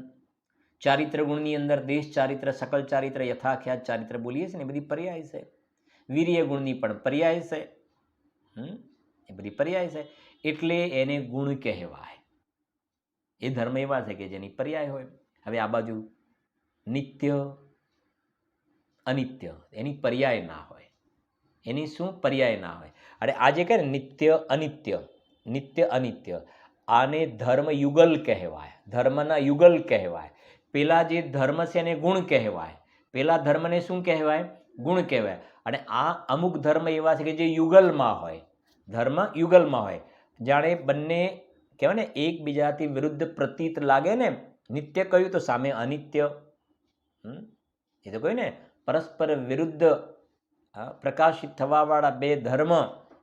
ચારિત્ર ગુણની અંદર દેશ ચારિત્ર, સકલ ચારિત્ર, યથાખ્યાત ચારિત્ર બોલીએ છીએ ને, એ બધી પર્યાય છે. વીર્ય ગુણની પણ પર્યાય છે. એ બધી પર્યાય છે. એટલે એને ગુણ કહેવાય. એ ધર્મ એવા છે કે જેની પર્યાય હોય. હવે આ બાજુ નિત્ય, અનિત્ય, એની પર્યાય ના હોય. એની શું પર્યાય ના હોય? અરે આજે કહે ને નિત્ય અનિત્ય, નિત્ય અનિત્ય, આને ધર્મ યુગલ કહેવાય. ધર્મના યુગલ કહેવાય. પેલા જે ધર્મ છે એને ગુણ કહેવાય. પેલા ધર્મને શું કહેવાય? ગુણ કહેવાય. અને આ અમુક ધર્મ એવા છે કે જે યુગલમાં હોય. ધર્મ યુગલમાં હોય. જાણે બંને કહેવાય ને એકબીજાથી વિરુદ્ધ પ્રતીત લાગે ને. નિત્ય કહ્યું તો સામે અનિત્ય. એ તો કહ્યું ને પરસ્પર વિરુદ્ધ પ્રકાશિત થવાવાળા બે ધર્મ,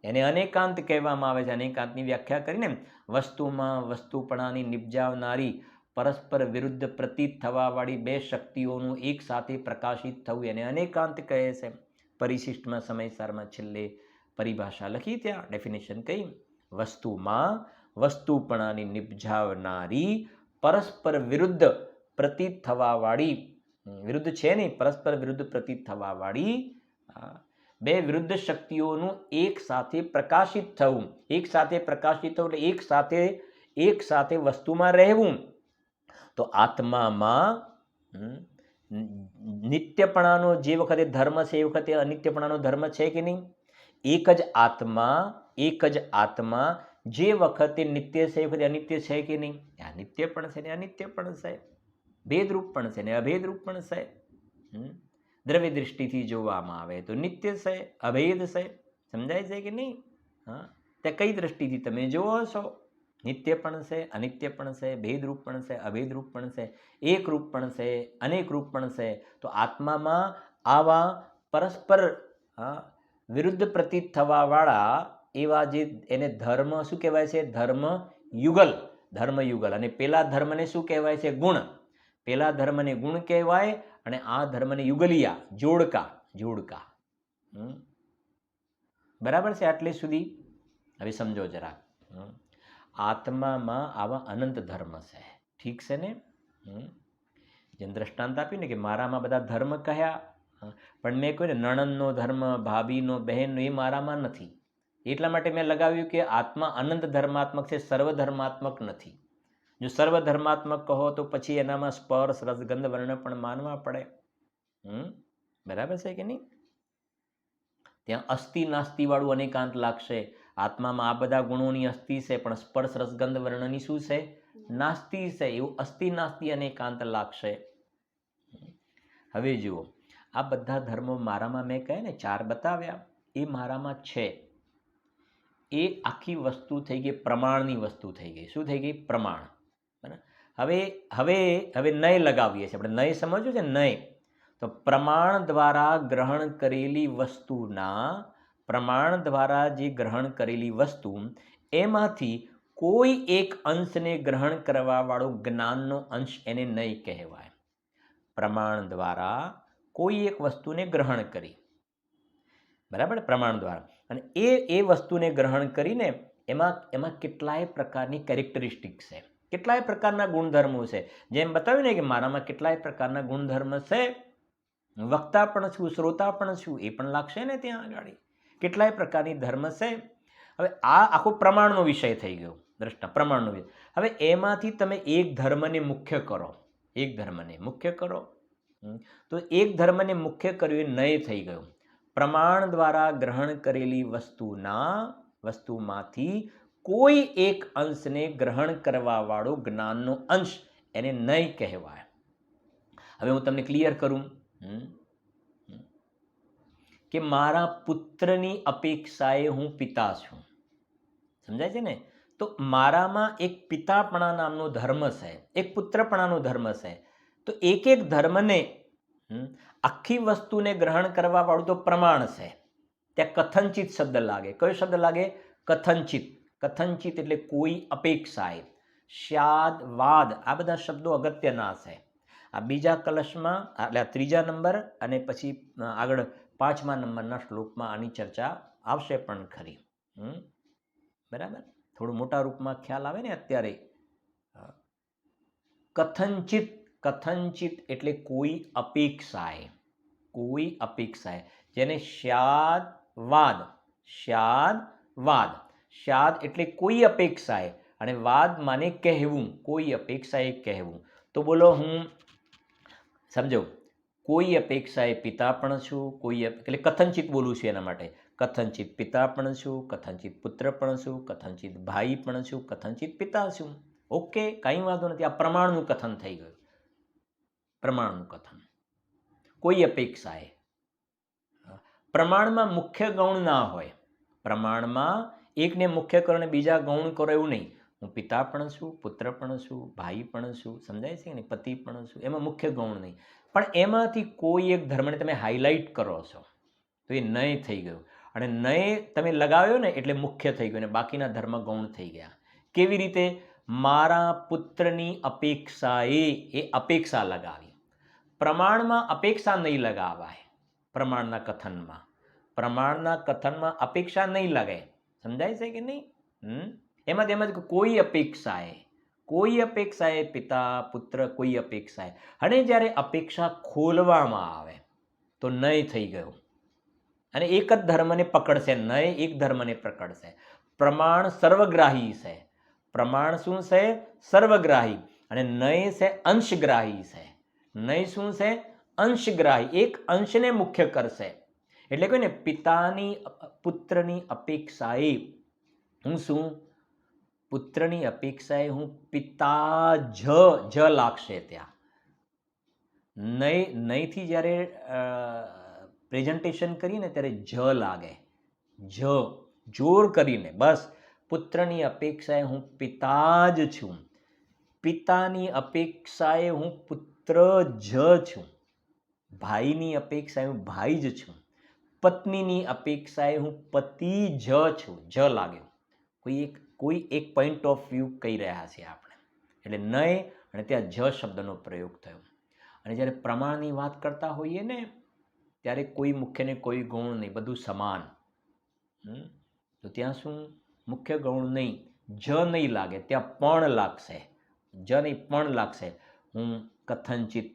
એને અનેકાંત કહેવામાં આવે છે. અનેકાંતની વ્યાખ્યા કરીને વસ્તુમાં વસ્તુપણાની નિપજાવનારી પરસ્પર વિરુદ્ધ પ્રતીત થવાવાળી બે શક્તિઓનું એક સાથે પ્રકાશિત થવું એને અનેકાંત કહે છે. પરિશિષ્ટમાં સમયસારમાં છેલ્લે પરિભાષા લખી, ત્યાં ડેફિનેશન કહી. વસ્તુમાં વસ્તુપણાની નિપજાવનારી પરસ્પર વિરુદ્ધ પ્રતીત થવાવાળી, વિરુદ્ધ છે નહીં, પરસ્પર વિરુદ્ધ પ્રતીત થવાવાળી બે વિરુદ્ધ શક્તિઓનું એક સાથે પ્રકાશિત થવું. એક સાથે પ્રકાશિત થવું એટલે એક સાથે વસ્તુમાં રહેવું. તો આત્મામાં નિત્યપણાનો જે વખતે ધર્મ છે એ વખતે અનિત્યપણાનો ધર્મ છે કે નહીં? એક જ આત્મા જે વખતે નિત્ય છે એ વખતે અનિત્ય છે કે નહીં? આ નિત્ય પણ છે ને અનિત્ય પણ છે, ભેદરૂપ પણ છે ને અભેદરૂપ પણ છે. દ્રવ્ય દૃષ્ટિથી જોવામાં આવે તો નિત્ય છે, અભેદ છે. સમજાય છે કે નહીં? તે કઈ દ્રષ્ટિથી તમે જોવો છો? નિત્ય પણ છે, અનિત્ય પણ છે, ભેદરૂપ પણ છે, અભેદરૂપ પણ છે, એક રૂપ પણ છે, અનેક રૂપ પણ છે. તો આત્મામાં આવા પરસ્પર વિરુદ્ધ પ્રતીત થવાવાળા એવા જે એને ધર્મ શું કહેવાય છે? ધર્મ યુગલ. ધર્મ યુગલ. અને પેલા ધર્મને શું કહેવાય છે? ગુણ. પેલા ધર્મને ગુણ કહેવાય અને આ ધર્મને યુગલિયા, જોડકા. બરાબર છે આટલે સુધી? હવે સમજો જરા. આત્મામાં આવા અનંત ધર્મ છે. ઠીક છે ને? જેમ દ્રષ્ટાંત આપ્યું ને કે મારામાં બધા ધર્મ કહ્યા, પણ મેં કહ્યું ને નણંદનો ધર્મ, ભાભીનો, બહેનનો એ મારામાં નથી. એટલા માટે મેં લગાવ્યું કે આત્મા અનંત ધર્માત્મક છે, સર્વધર્માત્મક નથી. જો સર્વધર્માત્મક કહો તો પછી એનામાં સ્પર્શ, રસગંધ, વર્ણ પણ માનવા પડે. બરાબર છે કે નહીં? ત્યાં અસ્થિ નાસ્તિ વાળું અનેકાંત લાગશે. આત્મામાં આ બધા ગુણોની અસ્થિ છે, પણ સ્પર્શ, રસગંધ, વર્ણની શું છે? નાસ્તિ છે. એવું અસ્થિ નાસ્તિ અનેકાંત લાગશે. હવે જુઓ, આ બધા ધર્મો મારામાં મેં કહે ને 4 બતાવ્યા, એ મારામાં છે. એ આખી વસ્તુ થઈ ગઈ પ્રમાણની વસ્તુ થઈ ગઈ. શું થઈ ગઈ? પ્રમાણ. હવે નય લગાવીએ છીએ આપણે. નય સમજવું છે? નય તો પ્રમાણ દ્વારા ગ્રહણ કરેલી વસ્તુના, પ્રમાણ દ્વારા જે ગ્રહણ કરેલી વસ્તુ એમાંથી કોઈ એક અંશને ગ્રહણ કરવા વાળો જ્ઞાનનો અંશ એને નય કહેવાય. પ્રમાણ દ્વારા કોઈ એક વસ્તુને ગ્રહણ કરી, બરાબર? પ્રમાણ દ્વારા. અને એ વસ્તુને ગ્રહણ કરીને એમાં કેટલાય પ્રકારની કેરેક્ટરિસ્ટિક છે, કેટલાય પ્રકારના ગુણધર્મો છે. જેમ બતાવ્યું ને કે મારામાં કેટલાય પ્રકારના ગુણધર્મ છે. વક્તા પણ છું, શ્રોતા પણ છું, એ પણ લાગશે ને ત્યાં આગળ. કેટલાય પ્રકારની ધર્મ છે. હવે આ આખો પ્રમાણનો વિષય થઈ ગયો. દ્રષ્ટા પ્રમાણનો વિષય. હવે એમાંથી તમે એક ધર્મને મુખ્ય કરો. એક ધર્મને મુખ્ય કરો તો એક ધર્મને મુખ્ય કર્યું એ નય થઈ ગયું. પ્રમાણ દ્વારા ગ્રહણ કરેલી વસ્તુમાંથી કોઈ એક અંશને ગ્રહણ કરવાવાળો જ્ઞાનનો અંશ એને નહીં કહેવાય. હવે હું તમને ક્લિયર કરું કે મારા પુત્રની અપેક્ષાએ હું પિતા છું. સમજાય છે ને? તો મારામાં એક પિતાપણા નામનો ધર્મ છે, એક પુત્રપણાનો ધર્મ છે. તો એક એક ધર્મને આખી વસ્તુને ગ્રહણ કરવા વાળું તો પ્રમાણ છે. ત્યાં કથનચિત શબ્દ લાગે. કયો શબ્દ લાગે? કથનચિત. કથનચિત એટલે કોઈ અપેક્ષાએ. શાદ, વાદ, આ બધા શબ્દો અગત્યના છે. આ બીજા કલશમાં એટલે આ ત્રીજા નંબર અને પછી આગળ 5મા નંબરના શ્લોકમાં આની ચર્ચા આવશે પણ ખરી. બરાબર? થોડું મોટા રૂપમાં ખ્યાલ આવે ને અત્યારે. કથનચિત, કથનચિત એટલે કોઈ અપેક્ષાએ. કોઈ અપેક્ષાએ, જેને શાદ વાદ. શાદ વાદ. શાદ એટલે કોઈ અપેક્ષાએ અને વાદ માને કહેવું. કોઈ અપેક્ષાએ કહેવું. તો બોલો, હું સમજો, કોઈ અપેક્ષાએ પિતા પણ છું, કોઈ એટલે કથનચિત બોલું છું એના માટે. કથનચિત પિતા પણ છું, કથનચિત પુત્ર પણ છું, કથનચિત ભાઈ પણ છું, કથનચિત પિતા છું. ઓકે, કાંઈ વાંધો નથી. આ પ્રમાણનું કથન થઈ ગયું. પ્રમાણનું કથન. કોઈ અપેક્ષાએ. પ્રમાણમાં મુખ્ય ગૌણ ના હોય. પ્રમાણમાં એકને મુખ્ય કરો અને બીજા ગૌણ કરો એવું નહીં. હું પિતા પણ છું, પુત્ર પણ છું, ભાઈ પણ છું, સમજાય છે ને, પતિ પણ છું, એમાં મુખ્ય ગૌણ નહીં. પણ એમાંથી કોઈ એક ધર્મને તમે હાઇલાઇટ કરો છો તો એ નય થઈ ગયું. અને નય તમે લગાવ્યો ને એટલે મુખ્ય થઈ ગયું અને બાકીના ધર્મ ગૌણ થઈ ગયા. કેવી રીતે? મારા પુત્રની અપેક્ષાએ, એ અપેક્ષા લગાવી. પ્રમાણમાં અપેક્ષા નહીં લગાવાય. પ્રમાણના કથનમાં, પ્રમાણના કથનમાં અપેક્ષા નહીં લગાય. સમજાય છે કે નહીં? એમાં તેમજ કોઈ અપેક્ષાએ, કોઈ અપેક્ષાએ પિતા પુત્ર, કોઈ અપેક્ષાએ. અને જ્યારે અપેક્ષા ખોલવામાં આવે તો નય થઈ ગયું અને એક જ ધર્મને પકડશે. નય એક ધર્મને પકડશે. પ્રમાણ સર્વગ્રાહી છે. પ્રમાણ શું છે? સર્વગ્રાહી. અને નય છે અંશગ્રાહી છે. નય શું છે? અંશગ્રાહી. એક અંશને મુખ્ય કરશે. એટલે કહે ને, પિતાની પુત્રની અપેક્ષાએ હું શું? પુત્રની અપેક્ષાએ હું પિતા જ લાગશે ત્યાં. નયથી જ્યારે પ્રેઝન્ટેશન કરીએ ને ત્યારે જ લાગે. જોર કરીને. બસ, પુત્રની અપેક્ષાએ હું પિતા જ છું. પિતાની અપેક્ષાએ હું પુત્ર જ છું. ભાઈની અપેક્ષાએ હું ભાઈ જ છું. પત્નીની અપેક્ષાએ હું પતિ જ છું. જ લાગ્યો. કોઈ એક પોઈન્ટ ઓફ વ્યૂ કહી રહ્યા છીએ આપણે. એટલે નય અને ત્યાં જ શબ્દનો પ્રયોગ થયો. અને જ્યારે પ્રમાણની વાત કરતા હોઈએ ને ત્યારે કોઈ મુખ્ય ને કોઈ ગૌણ નહીં, બધું સમાન. તો ત્યાં શું? મુખ્ય ગૌણ નહીં, જ નહીં લાગે, ત્યાં પણ લાગશે. જ નહીં પણ લાગશે. હું કથનચિત,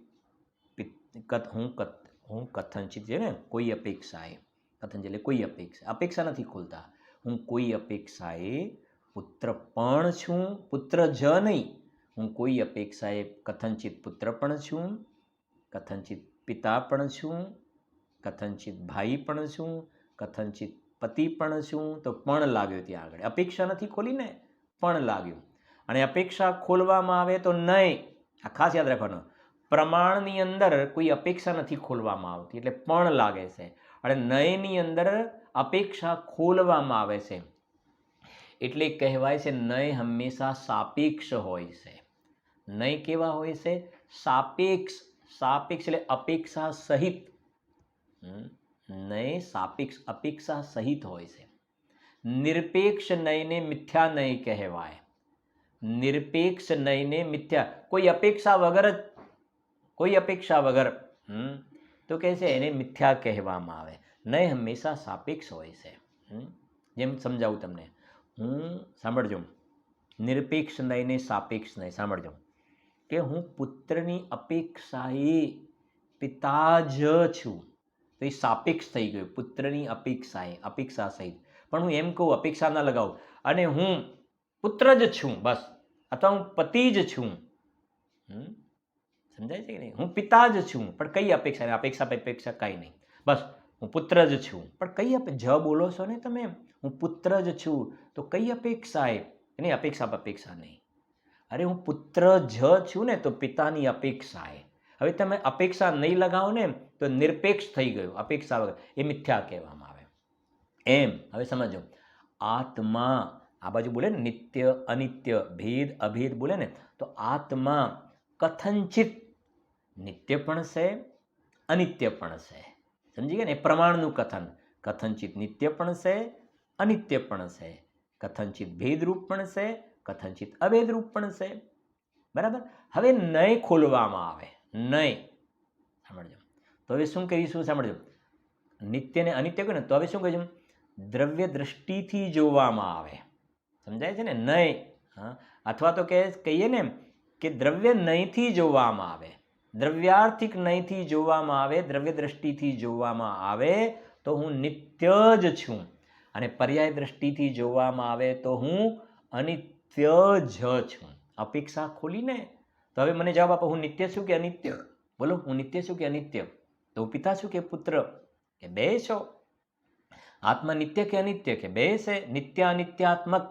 હું કથનચિત છે ને, કોઈ અપેક્ષાએ. કથનચિત એટલે કોઈ અપેક્ષા. અપેક્ષા નથી ખોલતા. હું કોઈ અપેક્ષાએ પુત્ર પણ છું. પુત્ર જ નહીં, હું કોઈ અપેક્ષાએ કથનચિત પુત્ર પણ છું, કથનચિત પિતા પણ છું, કથનચિત ભાઈ પણ છું, કથનચિત પતિ પણ છું. તો પણ લાગ્યો ત્યાં આગળ. અપેક્ષા નથી ખોલીને, પણ લાગ્યું. અને અપેક્ષા ખોલવામાં આવે તો નહીં. આ ખાસ યાદ રાખવાનું. પ્રમાણની અંદર કોઈ અપેક્ષા નથી ખોલવામાં આવતી એટલે પણ લાગે છે. અને નયની અંદર અપેક્ષા ખોલવામાં આવે છે એટલે કહેવાય છે નય હંમેશા સાપેક્ષ હોય છે. નય કેવા હોય છે? સાપેક્ષ. સાપેક્ષ એટલે અપેક્ષા સહિત. નય સાપેક્ષ, અપેક્ષા સહિત હોય છે. નિરપેક્ષ નયને મિથ્યા નય કહેવાય. નિરપેક્ષ નયને મિથ્યા, કોઈ અપેક્ષા વગર જ, કોઈ અપેક્ષા વગર તો કહે છે એને મિથ્યા કહેવામાં આવે. નય હંમેશા સાપેક્ષ હોય છે. જેમ સમજાવું તમને, હું સાંભળજો, નિરપેક્ષ નયને સાપેક્ષ નય સાંભળજો, કે હું પુત્રની અપેક્ષાએ પિતા જ છું. તો એ સાપેક્ષ થઈ ગયું. પુત્રની અપેક્ષાએ, અપેક્ષા સહિત. પણ હું એમ કહું, અપેક્ષા ના લગાવું અને હું પુત્ર જ છું બસ, અથવા હું પતિ જ છું. સમજાય છે કે નહીં? હું પિતા જ છું પણ કઈ અપેક્ષા? અપેક્ષા કાંઈ નહીં. બસ હું પુત્ર જ છું, પણ કઈ જ બોલો છો ને તમે, હું પુત્ર જ છું, તો કઈ અપેક્ષાએ? એની અપેક્ષા નહીં. અરે હું પુત્ર જ છું ને, તો પિતાની અપેક્ષાએ. હવે તમે અપેક્ષા નહીં લગાવો ને તો નિરપેક્ષ થઈ ગયું, અપેક્ષા વગર, એ મિથ્યા કહેવામાં આવે. એમ હવે સમજો, આત્મા આ બાજુ બોલે ને નિત્ય અનિત્ય ભેદ અભેદ બોલે ને, તો આત્મા કથનચિત નિત્ય પણ છે અનિત્ય પણ છે. સમજી ગયા ને? એ પ્રમાણનું કથન. કથનચિત નિત્ય પણ છે અનિત્ય પણ છે, કથનચિત ભેદરૂપ પણ છે, કથનચિત અભેદરૂપ પણ છે. બરાબર. હવે નય ખોલવામાં આવે, નય સાંભળજો. તો હવે શું કરીશું? સાંભળજો, નિત્ય ને અનિત્ય કહ્યું ને, તો હવે શું કહીશું? દ્રવ્ય દ્રષ્ટિથી જોવામાં આવે. સમજાય છે ને? નય. હા, અથવા તો કહીએ ને કે દ્રવ્ય નયથી જોવામાં આવે, દ્રવ્યાર્થિક નયથી જોવામાં આવે, દ્રવ્ય દ્રષ્ટિથી જોવામાં આવે તો હું નિત્ય જ છું, અને પર્યાય દ્રષ્ટિથી જોવામાં આવે તો હું અનિત્ય જ છું. અપેક્ષા ખોલીને તો હવે મને જવાબ આપો, હું નિત્ય છું કે અનિત્ય? બોલો, હું નિત્ય છું કે અનિત્ય? તો હું પિતા છું કે પુત્ર? કે બે છો. આત્મા નિત્ય કે અનિત્ય? કે બે છે. નિત્ય અનિત્યાત્મક,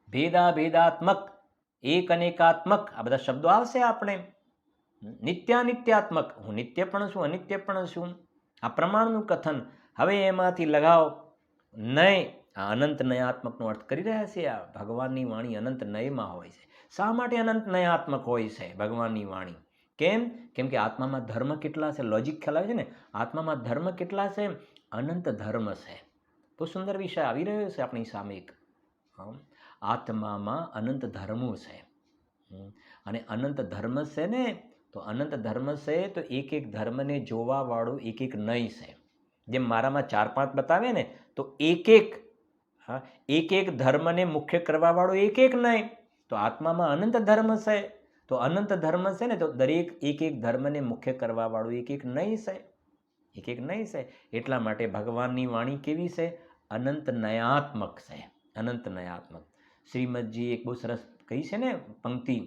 ભેદાભેદાત્મક, એક અનેકાત્મક, આ બધા શબ્દો આવશે આપણે. નિત્ય અનિત્યાત્મક, હું નિત્ય પણ છું અનિત્ય પણ છું. આ પ્રમાણનું કથન. હવે એમાંથી લગાવો નય. આ અનંત નયાત્મકનો અર્થ કરી રહ્યા છે. આ ભગવાનની વાણી અનંત નયમાં હોય છે. શા માટે અનંત નયાત્મક હોય છે ભગવાનની વાણી? કેમ? કેમ કે આત્મામાં ધર્મ કેટલા છે? લોજિક ખ્યાલ આવે છે ને? આત્મામાં ધર્મ કેટલા છે? અનંત ધર્મ છે. બહુ સુંદર વિષય આવી રહ્યો છે આપણી સામે એક. આત્મામાં અનંત ધર્મો છે, અને અનંત ધર્મ છે ને, તો અનંત ધર્મ છે તો એક એક ધર્મને જોવા વાળું એક એક નય છે. જેમ મારામાં 4-5 બતાવે ને, તો એક એક ધર્મને મુખ્ય કરવા વાળો એક એક નય. તો આત્મામાં અનંત ધર્મ છે, તો અનંત ધર્મ છે ને, તો દરેક એક એક ધર્મને મુખ્ય કરવા વાળું એક એક નય છે, એક એક નય છે. એટલા માટે ભગવાનની વાણી કેવી છે? અનંત નયાત્મક છે, અનંત નયાત્મક. શ્રીમદજી એક બહુ સરસ કહી છે ને પંક્તિ,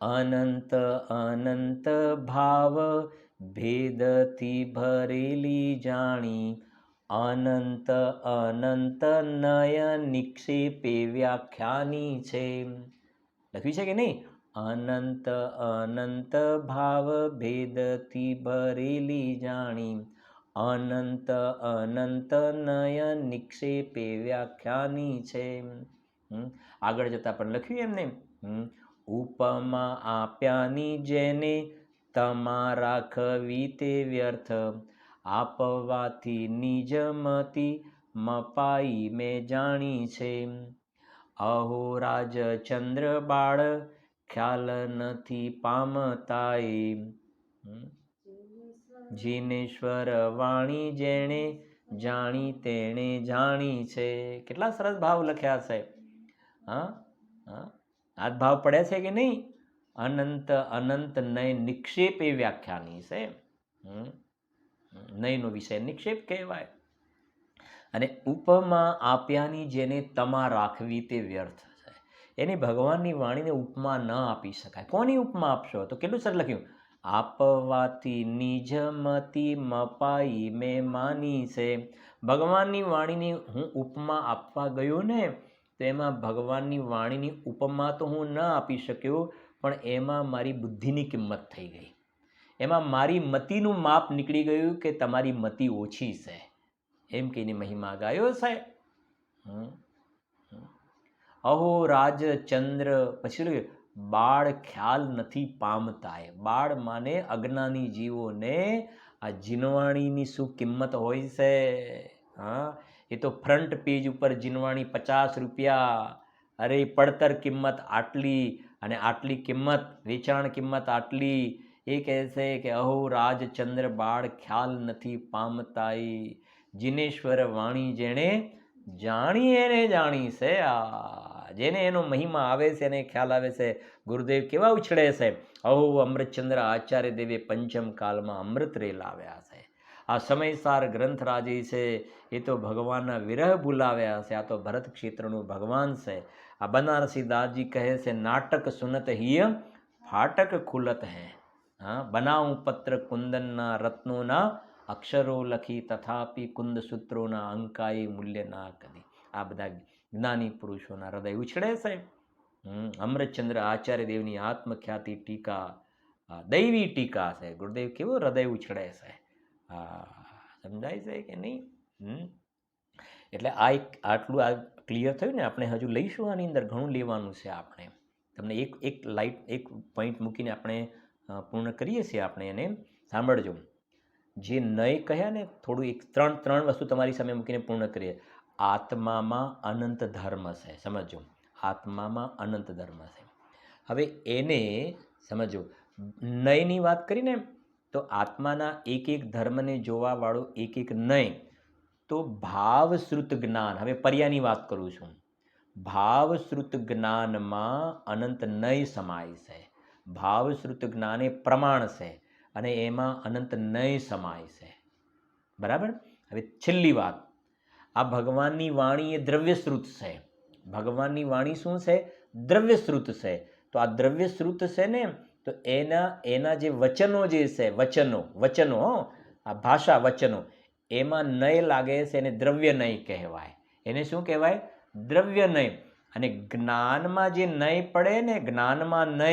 અનંત અનંત ભાવ ભેદથી ભરેલી જાણી, અનંત અનંત નય નિક્ષેપે વ્યાખ્યાની છે. લખ્યું છે કે નહીં? અનંત અનંત ભાવ ભેદથી ભરેલી જાણી, અનંત અનંત નય નિક્ષેપે વ્યાખ્યાની છે. આગળ જતા પણ લખ્યું એમને, ઉપમા આપ્યાની જેને તમારા ખવી તે વ્યર્થ, આપવાથી નિજમતી મપાઈ મેં જાણી છે. અહો રાજચંદ્ર બાળ ખ્યાલ નથી પામતાએ, જીનેશ્વર વાણી જેણે જાણી તેણે જાણી છે. કેટલા સરસ ભાવ લખ્યા છે. આ ભાવ પડે છે કે નહીં? અનંત અનંત નય નિક્ષેપ એ વ્યાખ્યાની છે. નયનો વિષય નિક્ષેપ કહેવાય. અને ઉપમા આપ્યાની જેને તમા રાખવી તે વ્યર્થ છે. એની ભગવાનની વાણીને ઉપમા ન આપી શકાય. કોની ઉપમા આપશો? તો કેટલું સરસ લખ્યું, આપવાથી નિજમતી મપાઈ મેં માની છે. ભગવાનની વાણીની હું ઉપમા આપવા ગયો ને, તો એમાં ભગવાનની વાણીની ઉપમા તો હું ન આપી શક્યો, પણ એમાં મારી બુદ્ધિની કિંમત થઈ ગઈ. એમાં મારી મતિનું માપ નીકળી ગયું કે તમારી મતિ ઓછી છે, એમ કહીને મહિમા ગાયો છે. અહો રાજચંદ્ર, પછી બાળ ખ્યાલ નથી પામતા. બાળ માને અજ્ઞાની જીવોને આ જીનવાણીની શું કિંમત હોય છે. એ તો ફ્રન્ટ પેજ ઉપર જીનવાણી 50 રૂપિયા, અરે પડતર કિંમત આટલી, અને આટલી કિંમત, વેચાણ કિંમત આટલી. એ કહે છે કે અહો રાજચંદ્ર બાળ ખ્યાલ નથી પામતાઈ, જીનેશ્વર વાણી જેણે જાણી એને જાણી છે. જેને એનો મહિમા આવે છે એને ખ્યાલ આવે છે. ગુરુદેવ કેવા ઉછળે છે, અહો અમૃતચંદ્ર આચાર્ય દેવે પંચમ કાલમાં અમૃત રે લાવ્યા છે. આ સમયસાર ગ્રંથ રાજી છે, એ તો ભગવાનના વિરહ ભૂલાવ્યા છે. આ તો ભરત ક્ષેત્રનું ભગવાન છે. આ બનારસી દાસજી કહે છે, નાટક સુનત હિય ફાટક ખુલત હૈ, બનાવું પત્ર કુંદનના રત્નોના અક્ષરો લખી તથાપી કુંદ સૂત્રોના અંકાએ મૂલ્ય ના કદી. આ બધા જ્ઞાની પુરુષોના હૃદય ઉછળે છે. અમૃતચંદ્ર આચાર્ય દેવની આત્મખ્યાતિ ટીકા દૈવી ટીકા છે. ગુરુદેવ કેવો હૃદય ઉછળે છે. સમજાય છે કે નહીં? એટલે આ એક આટલું આ ક્લિયર થયું ને. આપણે હજુ લઈશું આની અંદર ઘણું લેવાનું છે. આપણે તમને એક એક પોઈન્ટ મૂકીને આપણે પૂર્ણ કરીએ છીએ. આપણે એને સાંભળજો. જે નય કહ્યા ને, થોડું એક ત્રણ વસ્તુ તમારી સામે મૂકીને પૂર્ણ કરીએ. આત્મામાં અનંત ધર્મ છે. સમજો, આત્મામાં અનંત ધર્મ છે. હવે એને સમજો. નયની વાત કરીને તો આત્માના એક એક ધર્મને જોવાવાળો એક એક નય તો ભાવશ્રુત જ્ઞાન. હવે પર્યાની વાત કરું છું. ભાવશ્રુત જ્ઞાનમાં અનંત નય સમાય છે. ભાવશ્રુત જ્ઞાન એ પ્રમાણ છે અને એમાં અનંત નય સમાય છે. બરાબર. હવે છેલ્લી વાત, આ ભગવાનની વાણી એ દ્રવ્યશ્રુત છે. ભગવાનની વાણી શું છે? દ્રવ્યશ્રુત છે. તો આ દ્રવ્યશ્રુત છે ને, તો એના જે વચનો જે છે, વચનો આ ભાષા વચનો, એમાં નય લાગે છે એને દ્રવ્ય નય કહેવાય. એને શું કહેવાય? દ્રવ્ય નય. અને જ્ઞાનમાં જે નય પડે ને, જ્ઞાનમાં નય,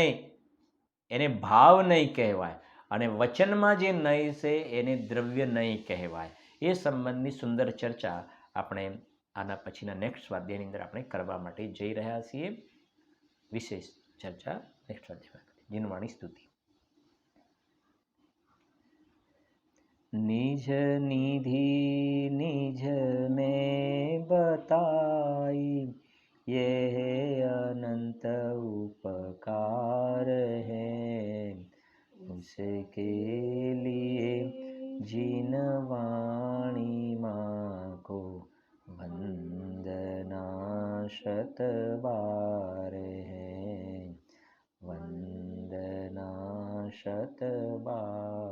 એને ભાવ નય કહેવાય. અને વચનમાં જે નય છે એને દ્રવ્ય નય કહેવાય. એ સંબંધની સુંદર ચર્ચા આપણે આના પછીના નેક્સ્ટ સ્વાધ્યાયની અંદર આપણે કરવા માટે જઈ રહ્યા છીએ. વિશેષ ચર્ચા નેક્સ્ટ સ્વાધ્યાયમાં. જીનવાણી સ્તુતિ. નિજ નિધિ નિજ में बताई, ये अनंत उपकार है, उसके लिए जिनवाणी माँ को वंदना शत बार है, वंदना शत बार